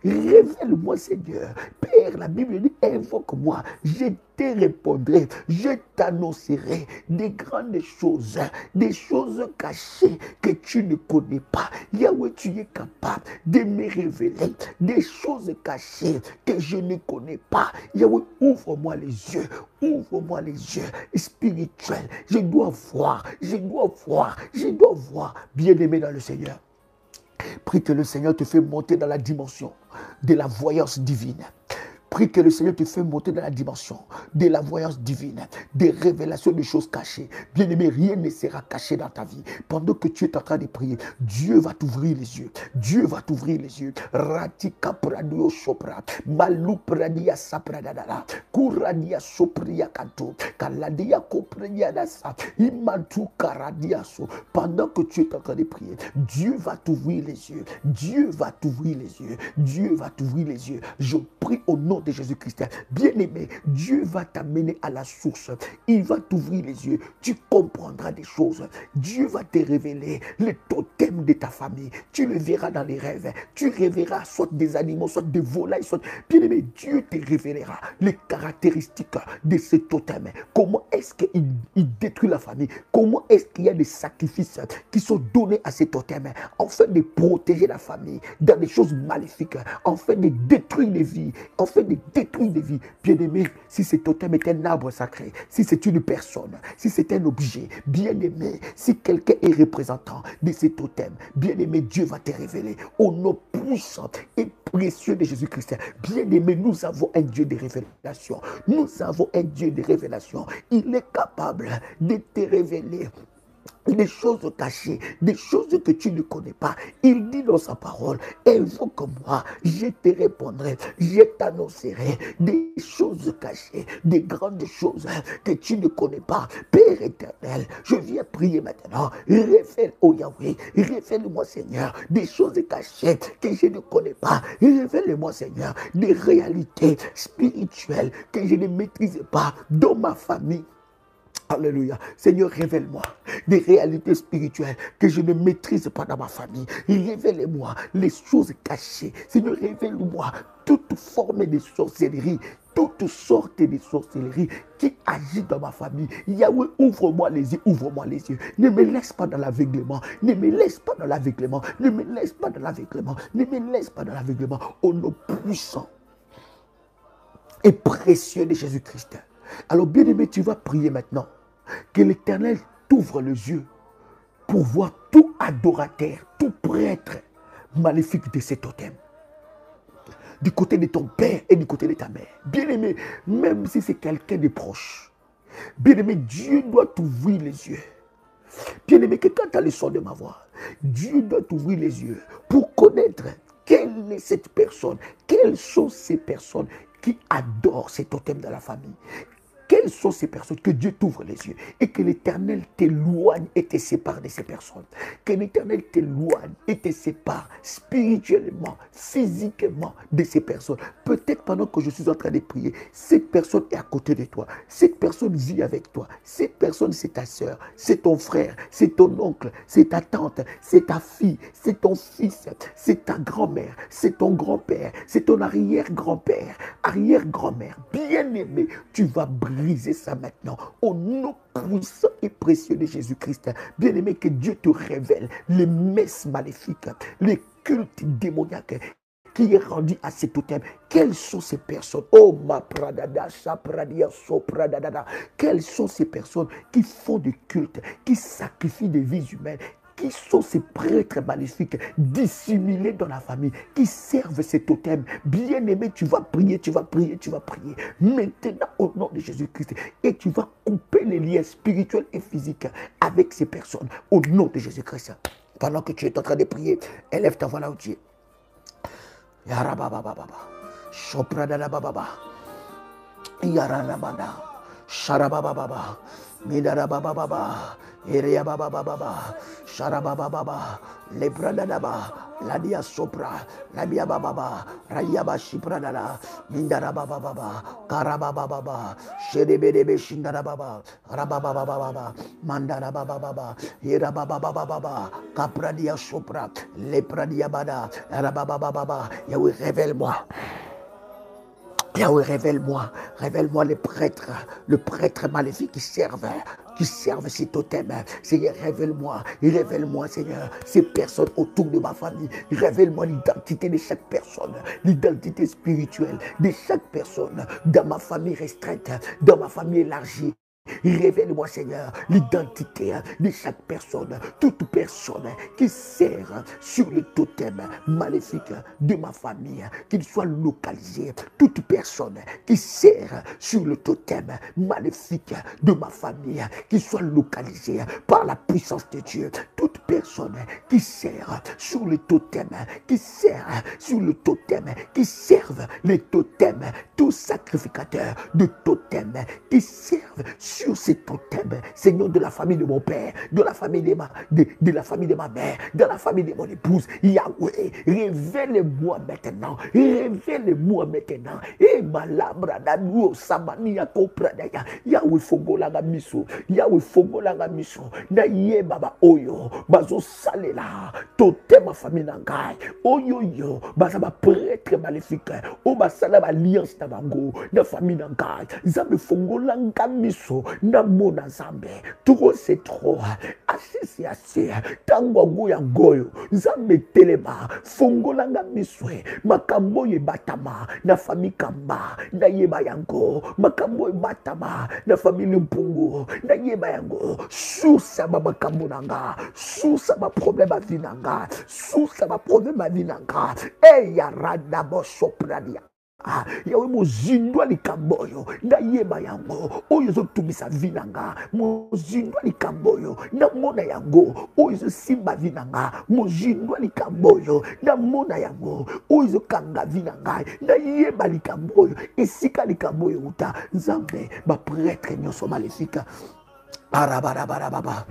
Révèle-moi, Seigneur. Père, la Bible dit, invoque-moi, je te répondrai, je t'annoncerai des grandes choses, des choses cachées que tu ne connais pas. Yahweh, tu es capable de me révéler des choses cachées que je ne connais pas. Yahweh, ouvre-moi les yeux, ouvre-moi les yeux spirituels. Je dois voir, je dois voir, je dois voir. Bien-aimé dans le Seigneur, prie que le Seigneur te fait monter dans la dimension de la voyance divine. Prie que le Seigneur te fait monter dans la dimension de la voyance divine, des révélations de choses cachées. Bien-aimé, rien ne sera caché dans ta vie. Pendant que tu es en train de prier, Dieu va t'ouvrir les yeux. Dieu va t'ouvrir les yeux. Ratika pradio sopra, malu pradia sapradadala, kuradia sopria kanto, kaladia kopradia dasa, imantu karadia so. Pendant que tu es en train de prier, Dieu va t'ouvrir les yeux. Dieu va t'ouvrir les yeux. Dieu va t'ouvrir les yeux. Je prie au nom de Jésus-Christ. Bien-aimé, Dieu va t'amener à la source. Il va t'ouvrir les yeux. Tu comprendras des choses. Dieu va te révéler les totems de ta famille. Tu le verras dans les rêves. Tu révéleras soit des animaux, soit des volailles, soit... Bien-aimé, Dieu te révélera les caractéristiques de ce totem. Comment est-ce qu'il détruit la famille? Comment est-ce qu'il y a des sacrifices qui sont donnés à ces totems afin de protéger la famille dans des choses maléfiques, afin de détruire les vies, afin de détruire des vies. Bien-aimé, si ce totem est un arbre sacré, si c'est une personne, si c'est un objet, bien-aimé, si quelqu'un est représentant de ce totem, bien-aimé, Dieu va te révéler au nom puissant et précieux de Jésus-Christ. Bien-aimé, nous avons un Dieu de révélation. Nous avons un Dieu de révélation. Il est capable de te révéler des choses cachées, des choses que tu ne connais pas. Il dit dans sa parole, invoque-moi, je te répondrai, je t'annoncerai des choses cachées, des grandes choses que tu ne connais pas. Père éternel, je viens prier maintenant, révèle, oh Yahweh, révèle-moi Seigneur, des choses cachées que je ne connais pas. Révèle-moi Seigneur, des réalités spirituelles que je ne maîtrise pas dans ma famille. Alléluia. Seigneur, révèle-moi des réalités spirituelles que je ne maîtrise pas dans ma famille. Révèle-moi les choses cachées. Seigneur, révèle-moi toute forme de sorcellerie, toutes sortes de sorcellerie qui agit dans ma famille. Yahweh, ouvre-moi les yeux, ouvre-moi les yeux. Ne me laisse pas dans l'aveuglement. Ne me laisse pas dans l'aveuglement. Ne me laisse pas dans l'aveuglement. Ne me laisse pas dans l'aveuglement. Au nom puissant et précieux de Jésus-Christ. Alors, bien-aimé, tu vas prier maintenant que l'Éternel t'ouvre les yeux pour voir tout adorateur, tout prêtre maléfique de ces totems. Du côté de ton père et du côté de ta mère. Bien-aimé, même si c'est quelqu'un de proche, bien-aimé, Dieu doit t'ouvrir les yeux. Bien-aimé, que quand tu as le son de ma voix, Dieu doit t'ouvrir les yeux pour connaître quelle est cette personne, quelles sont ces personnes qui adorent ces totems dans la famille. Quelles sont ces personnes? Que Dieu t'ouvre les yeux et que l'Éternel t'éloigne et te sépare de ces personnes. Que l'Éternel t'éloigne et te sépare spirituellement, physiquement de ces personnes. Peut-être pendant que je suis en train de prier, cette personne est à côté de toi. Cette personne vit avec toi. Cette personne, c'est ta soeur, c'est ton frère, c'est ton oncle, c'est ta tante, c'est ta fille, c'est ton fils, c'est ta grand-mère, c'est ton grand-père, c'est ton arrière-grand-père, arrière-grand-mère. Bien-aimé, tu vas briser ça maintenant au nom puissant et précieux de Jésus-Christ. Bien-aimé, que Dieu te révèle les messes maléfiques, les cultes démoniaques qui est rendu à ces totems. Quelles sont ces personnes? Oh ma pradada, sapradia, sopradada. Quelles sont ces personnes qui font des cultes, qui sacrifient des vies humaines, qui sont ces prêtres maléfiques dissimulés dans la famille, qui servent ces totems. Bien-aimé, tu vas prier, tu vas prier, tu vas prier. Maintenant, au nom de Jésus-Christ, et tu vas couper les liens spirituels et physiques avec ces personnes, au nom de Jésus-Christ. Pendant que tu es en train de prier, élève ta voix là où tu es. Yarabababa, Chopradababa, Yaranabada, Sharabababa, Midarabababa, Iriabababa, Sharabababa, Lebradadaba, Ladia Sopra, Labia Bababa, Rayaba Shipradada, Mindarabababa, Karabababa, Shedebedebe Shindarababa, Rababababa, Mandarabababa, Irababababa, Capradia Sopra, Lepradia Bada, Rababababa, Yahweh, révèle-moi. Yahweh, révèle-moi les prêtres, le prêtre maléfique qui servent ces totems. Seigneur, révèle-moi, Seigneur, ces personnes autour de ma famille. Révèle-moi l'identité de chaque personne, l'identité spirituelle de chaque personne dans ma famille restreinte, dans ma famille élargie. Révèle-moi, Seigneur, l'identité de chaque personne, toute personne qui sert sur le totem maléfique de ma famille, qu'il soit localisé. Toute personne qui sert sur le totem maléfique de ma famille, qu'il soit localisé par la puissance de Dieu. Toute personne qui sert sur le totem, qui servent les totems, tous sacrificateurs de totems, qui servent sur ces totems, Seigneur, de la famille de mon père, de la famille de la famille de ma mère, de la famille de mon épouse. Yahweh, révèle-moi maintenant. Et malabra danuo samania kopradaya. Yahweh fogolanga miso. Na ye baba oyo. Bazo salela. Totem ma famille nangai. Oyo yo. Baza ba prêtre maléfique. O basala ba alliance na bango. Na famille nangai. Zambe fogolanga miso. Na mona zambe. Trop c'est trop. Assez. Tango goya goyo. Zambe telema. Fongolanga miswe. Makambo ye batama. Na famille kamba. Na yeba yango. Makambo ye batama. Na famille mpungu. Na yeba yango. Sousa ba makambo nanga. Sousa ba problème à vinanga. Sousa ba problème à vinanga. Ya rada bo sopradia. Yawe mozindwa likamboyo na yeba yango oyo zotumisa vinanga mozindwa likamboyo na mona yango oyo simba vinanga mozindwa likamboyo na mona yango oyo kanga vinanga na yeba likamboyo esika likamboyo uta nzambe ba prêtre nyoso maléfique arabarababa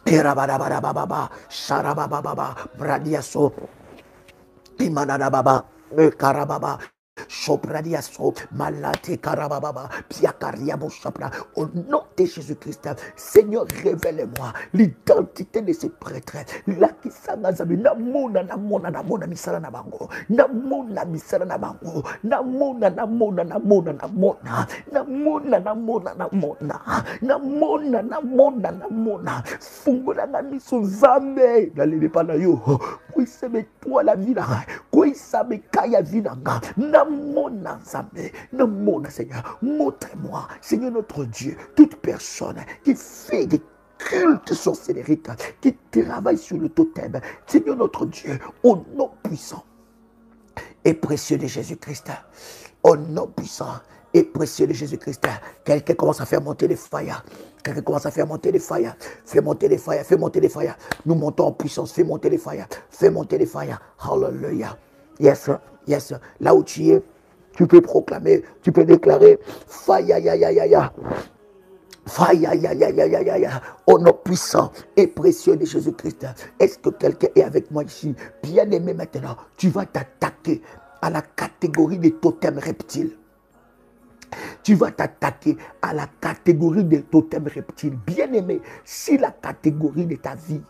erabarababa sharababa bradiaso imanababa Karababa, Chopradia so, Malate Karababa, Piakariabo Chapra, au nom de Jésus-Christ, Seigneur, révèle-moi l'identité de ces prêtres. La Kisanazabi, Namona, Misala Nabango, Namona, Misala Nabango, Namona, Fungola Namiso Zambe, n'allez pas là, yo, oui, c'est toi la vie là, oui, ça me caille vie là, Namona Zambe, Namona Seigneur, montre-moi, Seigneur notre Dieu, toute personne qui fait des cultes sorcellériques, qui travaille sur le totem, Seigneur notre Dieu, au nom puissant et précieux de Jésus-Christ, au nom puissant et précieux de Jésus-Christ. Quelqu'un commence à faire monter les failles. Quelqu'un commence à faire monter les failles. Fais monter les failles. Fais monter les failles. Nous montons en puissance. Fais monter les failles. Fais monter les failles. Hallelujah. Yes, yes. Là où tu es, tu peux proclamer, tu peux déclarer faille. Faille, au nom puissant et précieux de Jésus-Christ. Est-ce que quelqu'un est avec moi ici? Bien aimé maintenant, tu vas t'attaquer à la catégorie des totems reptiles. Tu vas t'attaquer à la catégorie des totems reptiles. Bien aimé, si la catégorie de ta vie,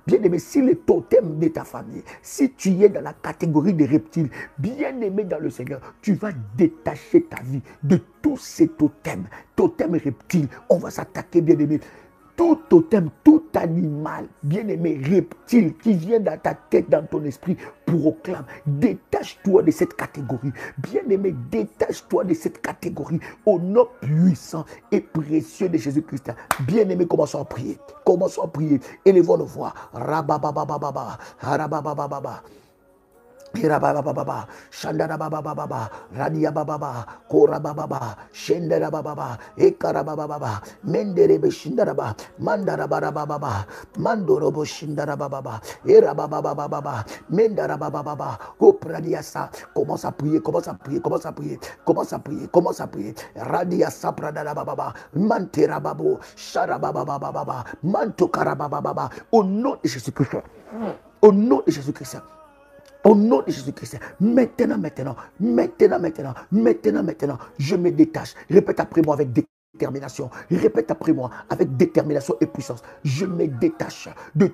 bien aimé, si le totem de ta famille, si tu es dans la catégorie des reptiles, bien aimé dans le Seigneur, tu vas détacher ta vie de tous ces totems reptiles. On va s'attaquer, bien aimé. tout totem, tout animal, bien-aimé, reptile qui vient dans ta tête, dans ton esprit, proclame, détache-toi de cette catégorie. Bien-aimé, détache-toi de cette catégorie au nom puissant et précieux de Jésus-Christ. Bien-aimé, commençons à prier. Commençons à prier. Élevons nos voix. Rabababababa, rababababa. Irabababa, Shandarabababa, Radiababa, Korababa, Shendarababa, Ekarabababa, Menderebe Shindaraba, Mandarabababa, Mandorobo Shindarababa, Irabababa, Mendarabababa, Opradiasa. Commence à prier, commence à prier, commence à prier, commence à prier, commence à prier. Radiasa Pradababa, Manterababo, Sharabababa, Mantokarabababa, au nom de Jésus-Christ. Au nom de Jésus-Christ. Au nom de Jésus-Christ, maintenant, je me détache. Répète après moi avec détermination. Répète après moi avec détermination et puissance. Je me détache de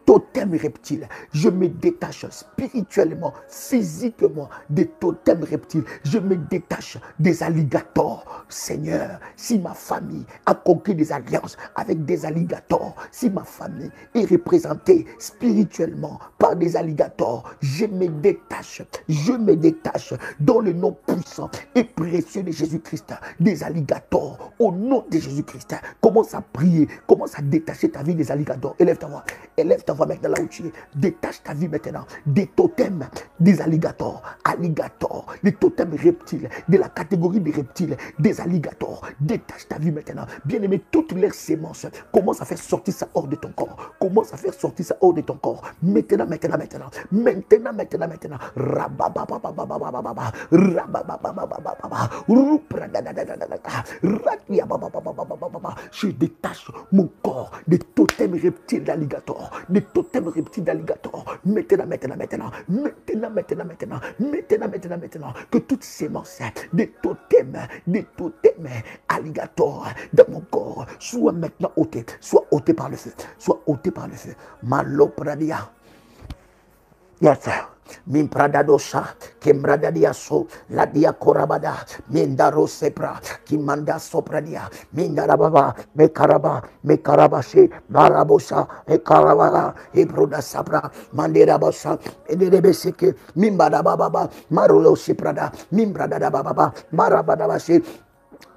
totem reptile. Je me détache spirituellement, physiquement des totems reptiles. Je me détache des alligators. Seigneur, si ma famille a conclu des alliances avec des alligators, si ma famille est représentée spirituellement par des alligators, je me détache dans le nom puissant et précieux de Jésus-Christ des alligators. Au nom de Jésus-Christ, commence à prier, commence à détacher ta vie des alligators. Élève ta voix maintenant là où tu es. Détache ta vie maintenant des totems des alligators. Les totems reptiles, de la catégorie des reptiles, des alligators. Détache ta vie maintenant. Bien-aimé, toutes les sémences, commence à faire sortir ça hors de ton corps. Commence à faire sortir ça hors de ton corps. Maintenant. Je détache mon corps des totems reptiles d'alligator. Des totems reptiles d'alligator. Maintenant. Que toutes ces sémences, des totems alligator dans mon corps soient maintenant ôtées. Soient ôtées par le feu. Malopradia. Yes, sir. Mimpradadosa, Kemradadiaso, Ladia Korabada, Mindaro Sepra, Kimanda Sopradia, Mindarababa, Mekarabashi, Marabosa, Ekarabara, Ebruda Sapra, Manderabasa, Edebeseke, Mimbadababa, Marulo Siprada, Mimbradababa, Marabadabashi.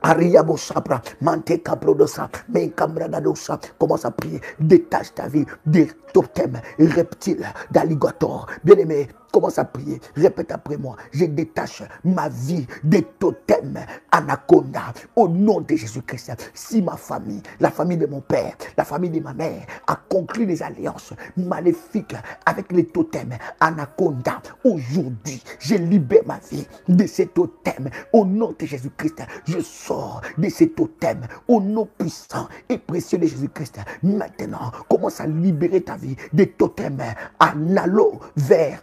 Ariabo Sapra, Manteca Prodosa, Menkambradadosa, commence à prier, détache ta vie des totems reptiles d'alligator. Bien-aimé, commence à prier, répète après moi, je détache ma vie des totems anaconda au nom de Jésus-Christ. Si ma famille, la famille de mon père, la famille de ma mère a conclu des alliances maléfiques avec les totems anaconda, aujourd'hui, je libère ma vie de ces totems au nom de Jésus-Christ. Je sors de ces totems au nom puissant et précieux de Jésus-Christ. Maintenant, commence à libérer ta vie des totems analo vert,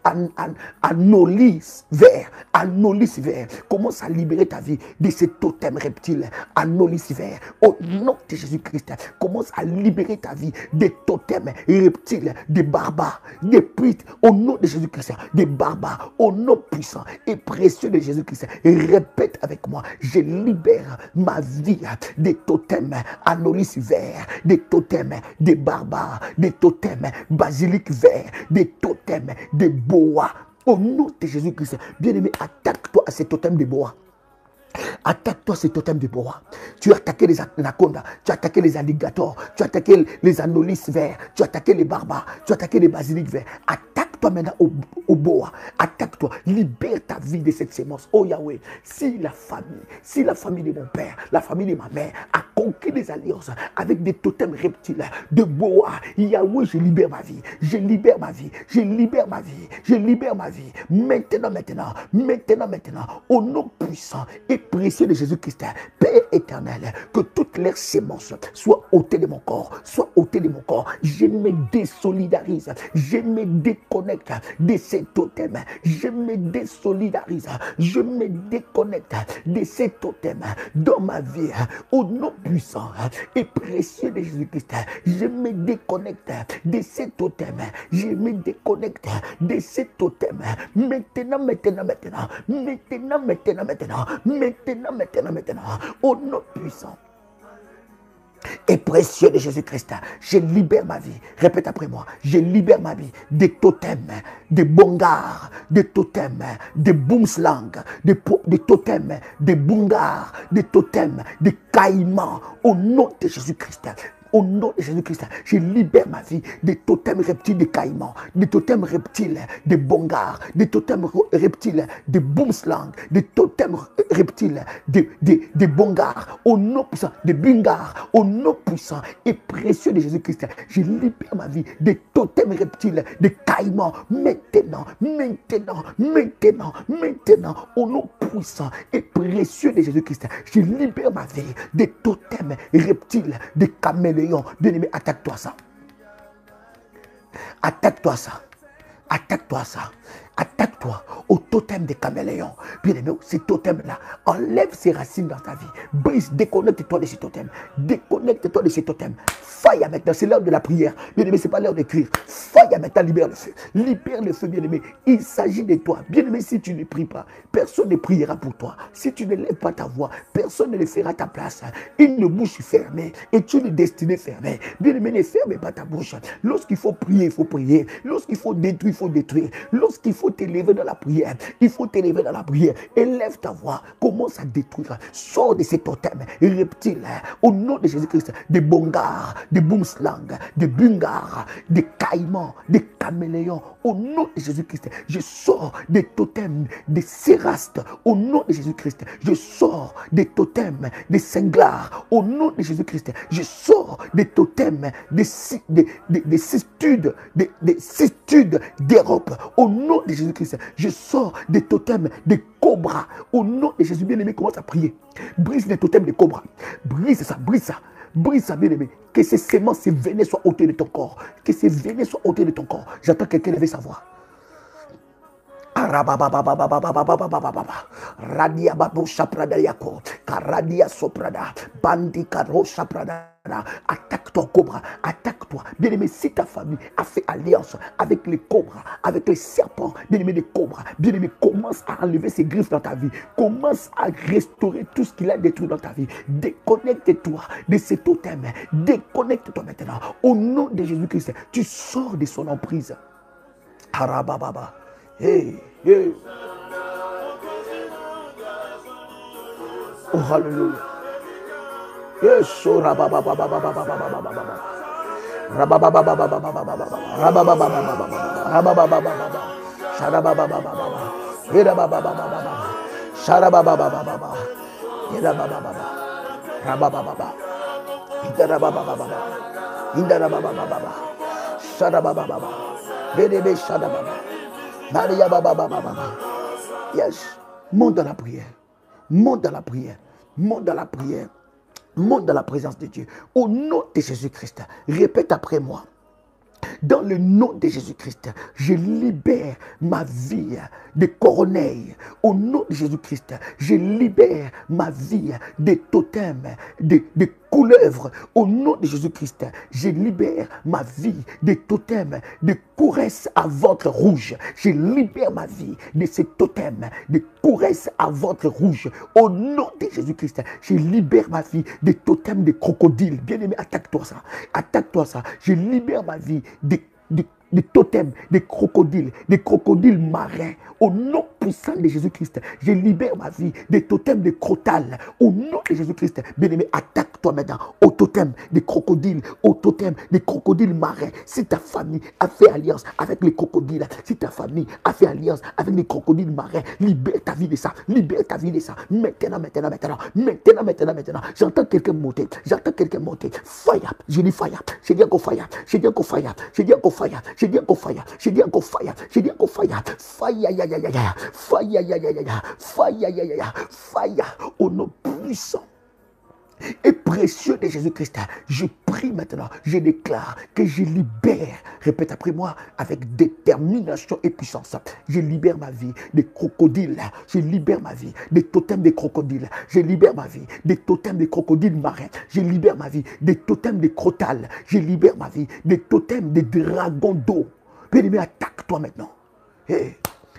anolis vert. Commence à libérer ta vie de ces totems reptiles anolis vert. Au nom de Jésus-Christ, commence à libérer ta vie des totems reptiles, des barbares, des prêtres. Au nom de Jésus-Christ, des barbares. Au nom puissant et précieux de Jésus-Christ. Répète avec moi, je libère ma vie des totems anolis verts, des totems des barbares, des totems basiliques verts, des totems des bois. Au nom de Jésus-Christ, bien-aimé, attaque-toi à ces totems de bois. Attaque-toi ces totems de bois. Tu as attaqué les anacondas, tu as attaqué les alligators, tu as attaqué les anolis verts, tu as attaqué les barbares, tu as attaqué les basiliques verts. Attaque-toi maintenant au bois. Attaque-toi. Libère ta vie de cette sémence. Oh Yahweh, si la famille de mon père, la famille de ma mère a conquis des alliances avec des totems reptiles de bois, Yahweh, je libère ma vie. Maintenant, au nom puissant et précieux de Jésus-Christ, Père éternel, que toutes les sémences soient ôtées de mon corps, Je me désolidarise, je me déconnecte de ces totems, je me déconnecte de ces totems dans ma vie, au nom puissant et précieux de Jésus-Christ. Je me déconnecte de ces totems, maintenant, au nom puissant et précieux de Jésus-Christ. Je libère ma vie. Répète après moi. Je libère ma vie des totems, des bongars, des totems, des boomslang, des totems, des bongars, des totems, des caïmans. Au nom de Jésus-Christ. Au nom de Jésus-Christ, je libère ma vie des totems reptiles des caïmans, des totems reptiles des bongars, des totems reptiles des boomslang, des totems reptiles des bongars, au nom puissant, des bungars, au nom puissant et précieux de Jésus-Christ. Je libère ma vie des totems reptiles des caïmans, maintenant, au nom puissant et précieux de Jésus-Christ. Je libère ma vie des totems reptiles des caméléons. Bien-aimé, attaque-toi ça. Attaque-toi ça. Attaque-toi ça. Attaque-toi au totem des caméléons. Bien-aimé, ces totems-là, enlève ses racines dans ta vie. Brise, déconnecte-toi de ces totems. Déconnecte-toi de ces totems. Faille maintenant, c'est l'heure de la prière. Bien-aimé, ce n'est pas l'heure d'écrire. Faille maintenant, libère le feu. Libère le feu, bien-aimé. Il s'agit de toi. Bien-aimé, si tu ne pries pas, personne ne priera pour toi. Si tu ne lèves pas ta voix, personne ne le fera à ta place. Une bouche fermée et tu es destiné fermée. Bien-aimé, ne ferme pas ta bouche. Lorsqu'il faut prier, il faut prier. Lorsqu'il faut détruire, il faut détruire. Lorsqu'il faut t'élever dans la prière, il faut t'élever dans la prière. Élève ta voix, commence à détruire. Sors de ces totems reptiles au nom de Jésus-Christ, des bongars, des boomslang, des bungars, des caïmans, des caméléons. Au nom de Jésus-Christ, je sors des totems, des sérastes. Au nom de Jésus-Christ, je sors des totems, des cinglars. Au nom de Jésus-Christ, je sors des totems, des cistudes, des cistudes d'Europe. Au nom de Jésus-Christ, je sors des totems, des cobras. Au nom de Jésus, bien-aimé, commence à prier. Brise les totems des cobras. Brise ça, brise ça. Brise ça, bien-aimé. Que ces sémences, ces venin soient ôtés de ton corps. Que ces venin soient ôtés de ton corps. J'attends quelqu'un lever sa voix. Radia babu shaprada yako, karadia soprada, bandi karo shaprada. Attaque-toi, cobra, attaque-toi. Bien-aimé, si ta famille a fait alliance avec les cobras, avec les serpents, bien-aimé, les cobras, bien-aimé, commence à enlever ses griffes dans ta vie. Commence à restaurer tout ce qu'il a détruit dans ta vie. Déconnecte-toi de ces totems. Déconnecte-toi maintenant. Au nom de Jésus-Christ, tu sors de son emprise. Arabababa. Hey, hey. Oh, hallelujah. Yes, so yes, monte dans la prière, monte dans la prière, monte dans la prière. Monte dans la présence de Dieu. Au nom de Jésus-Christ, répète après moi. Dans le nom de Jésus-Christ, je libère ma vie de corneilles. Au nom de Jésus-Christ, je libère ma vie des totems, des couleuvres. Au nom de Jésus-Christ, je libère ma vie des totems, des couresses à ventre rouge. Je libère ma vie de ces totems, des couresses à ventre rouge. Au nom de Jésus-Christ, je libère ma vie des totems de crocodiles. Bien-aimé, attaque-toi ça. Attaque-toi ça. Je libère ma vie des totems, des crocodiles marins. Au nom puissant de Jésus-Christ, je libère ma vie des totems de crotales. Au nom de Jésus-Christ, bien-aimé, attaque-toi maintenant au totem des crocodiles, au totem des crocodiles marins. Si ta famille a fait alliance avec les crocodiles, si ta famille a fait alliance avec les crocodiles marins, libère ta vie de ça, libère ta vie de ça. Maintenant. J'entends quelqu'un monter, Fire, je dis fire, je dis encore fire, je dis encore fire, je dis encore fire. Je dis encore fire. Je dis encore fire. Je dis encore fire. Fire au nom puissant et précieux de Jésus-Christ. Je prie maintenant, je déclare que je libère, répète après moi avec détermination et puissance, je libère ma vie des crocodiles, je libère ma vie des totems des crocodiles, je libère ma vie des totems des crocodiles marins, je libère ma vie des totems des crotales, je libère ma vie des totems des dragons d'eau. Bien-aimé, attaque-toi maintenant. Hey.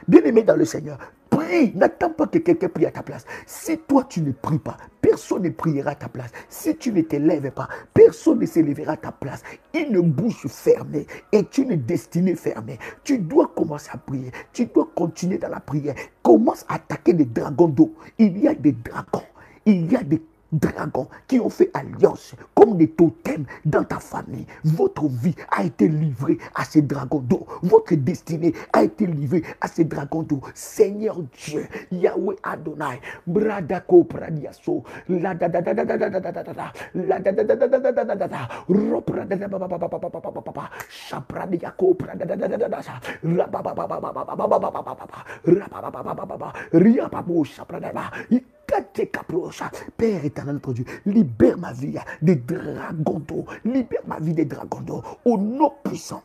Bien-aimé dans le Seigneur, prie Prie, n'attends pas que quelqu'un prie à ta place. Si toi tu ne pries pas, personne ne priera à ta place. Si tu ne te lèves pas, personne ne se lèvera à ta place. Une bouche fermée est une destinée fermée. Tu dois commencer à prier. Tu dois continuer dans la prière. Commence à attaquer les dragons d'eau. Il y a des dragons. Il y a des dragons qui ont fait alliance comme des totems dans ta famille. Votre vie a été livrée à ces dragons d'eau. Votre destinée a été livrée à ces dragons d'eau. Seigneur Dieu, Yahweh Adonai, Bradako Pradiaso, la da da da da da da da da da da, la da da da da da da da da da da, Ropra da da ba ba ba ba ba ba ba ba ba ba, Shapradiako Prada da da da da da da, Raba ba ba ba ba ba ba ba ba ba ba ba ba, Raba ba ba ba ba ba ba, Ria Pabo Shaprada ba. Père éternel, notre Dieu, libère ma vie des dragons d'eau. Libère ma vie des dragons d'eau. Au nom puissant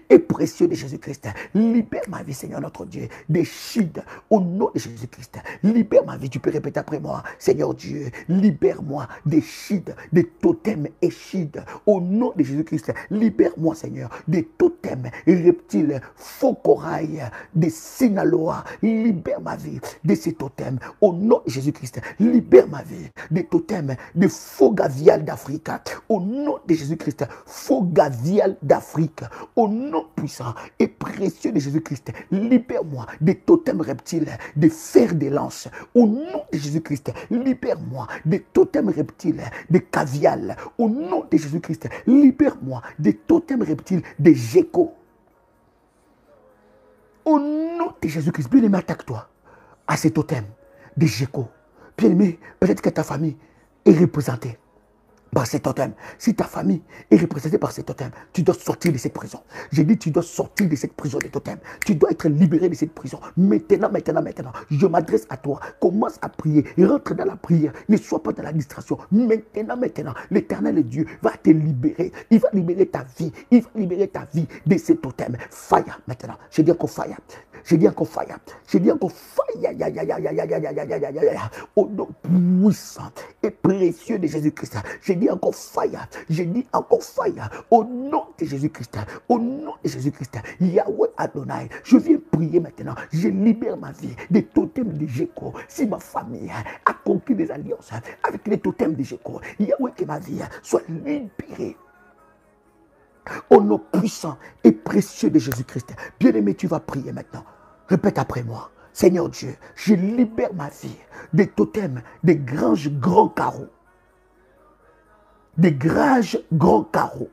et précieux de Jésus-Christ, libère ma vie, Seigneur notre Dieu, des chides au nom de Jésus-Christ. Libère ma vie, tu peux répéter après moi, Seigneur Dieu, libère-moi des chides, des totems et chides au nom de Jésus-Christ. Libère-moi, Seigneur, des totems, reptiles, faux corail, des Sinaloa. Libère ma vie de ces totems au nom de Jésus-Christ. Libère ma vie des totems, de faux gavial d'Afrique au nom de Jésus-Christ. Faux gavial d'Afrique au nom puissant et précieux de Jésus-Christ. Libère-moi des totems reptiles, des fers de lance. Au nom de Jésus-Christ, libère-moi des totems reptiles, des caviales. Au nom de Jésus-Christ, libère-moi des totems reptiles, des geckos. Au nom de Jésus-Christ, bien-aimé, attaque-toi à ces totems, des geckos. Bien-aimé, peut-être que ta famille est représentée par ces totems. Si ta famille est représentée par ces totems, tu dois sortir de cette prison. J'ai dit, tu dois sortir de cette prison des totems. Tu dois être libéré de cette prison. Maintenant, je m'adresse à toi. Commence à prier. Rentre dans la prière. Ne sois pas dans la distraction. Maintenant, l'Éternel Dieu va te libérer. Il va libérer ta vie. Il va libérer ta vie de ces totems. Fire maintenant. Je dis encore fire. Je dis encore fire. Je dis encore fire. Au nom puissant et précieux de Jésus-Christ. Je dis encore fire. Je dis encore fire. Au nom de Jésus-Christ. Au nom de Jésus-Christ. Yahweh Adonai. Je viens prier maintenant. Je libère ma vie des totems de Géco. Si ma famille a conclu des alliances avec les totems de Géco, Yahweh, que ma vie soit libérée. Au nom puissant et précieux de Jésus-Christ. Bien-aimé, tu vas prier maintenant. Répète après moi. Seigneur Dieu, je libère ma vie des totems, des granges grands carreaux. Des granges grands carreaux.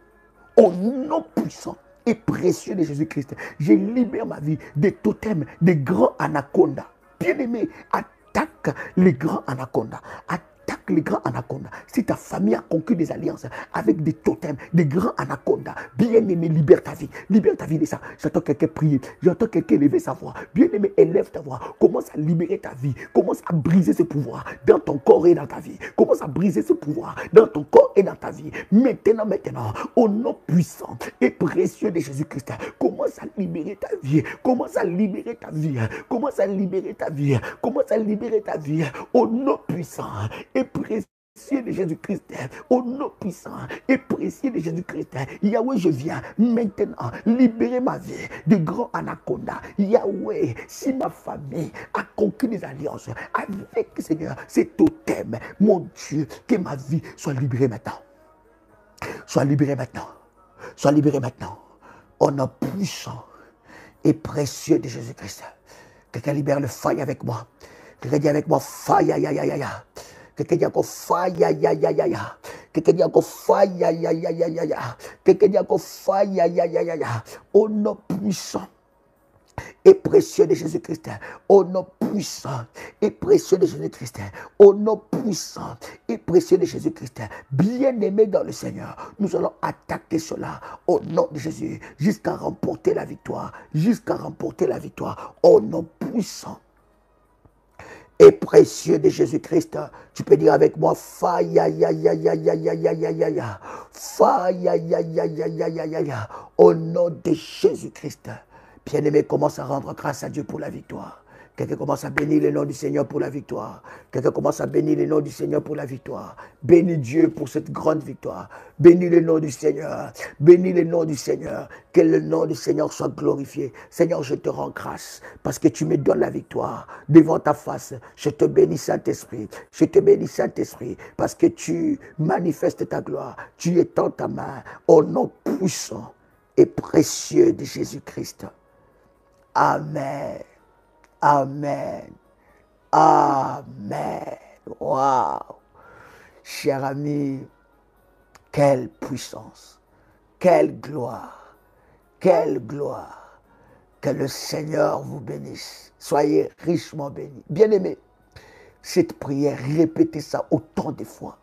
Au nom puissant et précieux de Jésus-Christ, je libère ma vie des totems, des grands anacondas. Bien-aimé, attaque les grands anacondas. Attaque les grands anacondas. Si ta famille a conclu des alliances avec des totems, des grands anacondas, bien-aimé, libère ta vie. Libère ta vie de ça. J'entends quelqu'un prier. J'entends quelqu'un élever sa voix. Bien-aimé, élève ta voix. Commence à libérer ta vie. Commence à briser ce pouvoir dans ton corps et dans ta vie. Commence à briser ce pouvoir dans ton corps et dans ta vie. Maintenant, au nom puissant et précieux de Jésus-Christ, commence à libérer ta vie. Commence à libérer ta vie. Commence à libérer ta vie. Commence à libérer ta vie. Au nom puissant et précieux de Jésus-Christ, au nom puissant et précieux de Jésus-Christ, Yahweh, je viens maintenant libérer ma vie de grands anacondas. Yahweh, si ma famille a conclu des alliances avec, Seigneur, ces totems, mon Dieu, que ma vie soit libérée maintenant. Sois libéré maintenant. Sois libéré maintenant. Au nom puissant et précieux de Jésus-Christ. Quelqu'un libère le feu avec moi. Quelqu'un dit avec moi, fire, ya, ya, ya, ya. Quelqu'un dit encore fire, ya, ya, ya, ya. Quelqu'un dit encore fire, ya, ya, ya, ya, ya. Quelqu'un dit encore fire, ya, ya, ya, ya. Au nom puissant et précieux de Jésus-Christ, au nom puissant et précieux de Jésus-Christ, au nom puissant et précieux de Jésus-Christ, bien-aimé dans le Seigneur, nous allons attaquer cela au nom de Jésus, jusqu'à remporter la victoire, au nom puissant et précieux de Jésus-Christ. Tu peux dire avec moi, fa ya ya ya ya ya ya ya ya ya ya, fa ya ya ya ya ya ya ya ya, au nom de Jésus-Christ. Bien-aimé, commence à rendre grâce à Dieu pour la victoire. Quelqu'un commence à bénir le nom du Seigneur pour la victoire. Quelqu'un commence à bénir le nom du Seigneur pour la victoire. Bénis Dieu pour cette grande victoire. Bénis le nom du Seigneur. Bénis le nom du Seigneur. Que le nom du Seigneur soit glorifié. Seigneur, je te rends grâce parce que tu me donnes la victoire devant ta face. Je te bénis, Saint-Esprit. Je te bénis, Saint-Esprit, parce que tu manifestes ta gloire. Tu étends ta main au nom puissant et précieux de Jésus-Christ. Amen. Amen. Amen. Waouh. Cher ami, quelle puissance, quelle gloire, quelle gloire. Que le Seigneur vous bénisse. Soyez richement bénis. Bien-aimés, cette prière, répétez ça autant de fois.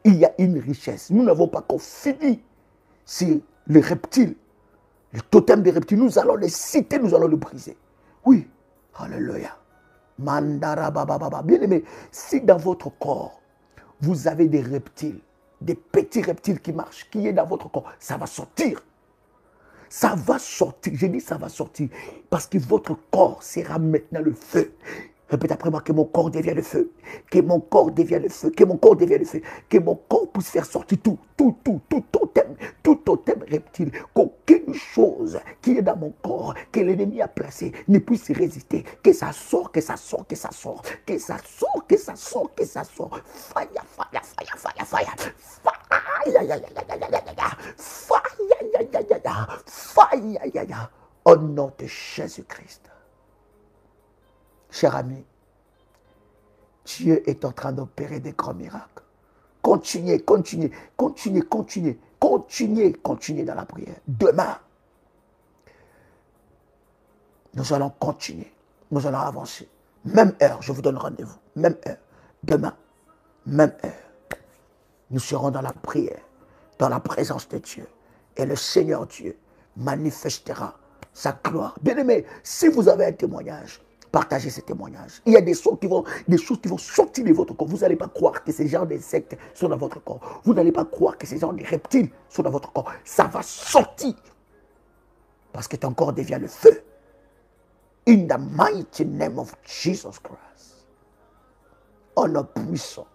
Il y a une richesse. Nous n'avons pas encore fini. C'est les reptiles, le totem des reptiles. Nous allons les citer, nous allons les briser. Oui. Alléluia. Mandara baba baba. Bien-aimé, si dans votre corps, vous avez des reptiles, des petits reptiles qui marchent, qui est dans votre corps, ça va sortir. Ça va sortir. Je dis ça va sortir. Parce que votre corps sera maintenant le feu. Répète après moi, que mon corps devienne le feu. Que mon corps devienne le feu. Que mon corps devienne le feu. Que mon corps puisse faire sortir tout totem reptile. Qu'aucune chose qui est dans mon corps, que l'ennemi a placé, ne puisse résister. Que ça sort, que ça sort, que ça sort. Que ça sort, que ça sort, que ça sort. Fire, fire, fire, fire, fire. Fire, au nom de Jésus-Christ. Cher ami, Dieu est en train d'opérer des grands miracles. Continuez, continuez, continuez, continuez, continuez, continuez dans la prière. Demain, nous allons continuer, nous allons avancer. Même heure, je vous donne rendez-vous. Même heure. Demain, même heure. Nous serons dans la prière, dans la présence de Dieu. Et le Seigneur Dieu manifestera sa gloire. Bien-aimés, si vous avez un témoignage, partagez ces témoignages. Il y a des choses qui vont sortir de votre corps. Vous n'allez pas croire que ces genres d'insectes sont dans votre corps. Vous n'allez pas croire que ces genres de reptiles sont dans votre corps. Ça va sortir. Parce que ton corps devient le feu. In the mighty name of Jesus Christ. Au nom puissant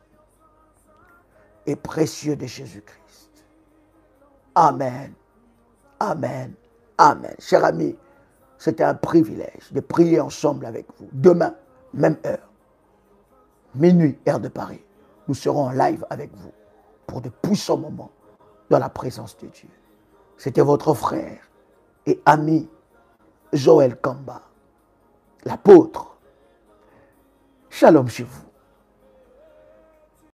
et précieux de Jésus-Christ. Amen. Amen. Amen. Chers amis, c'était un privilège de prier ensemble avec vous. Demain, même heure, minuit, heure de Paris, nous serons en live avec vous pour de puissants moments dans la présence de Dieu. C'était votre frère et ami Joël Kamba, l'apôtre. Shalom chez vous.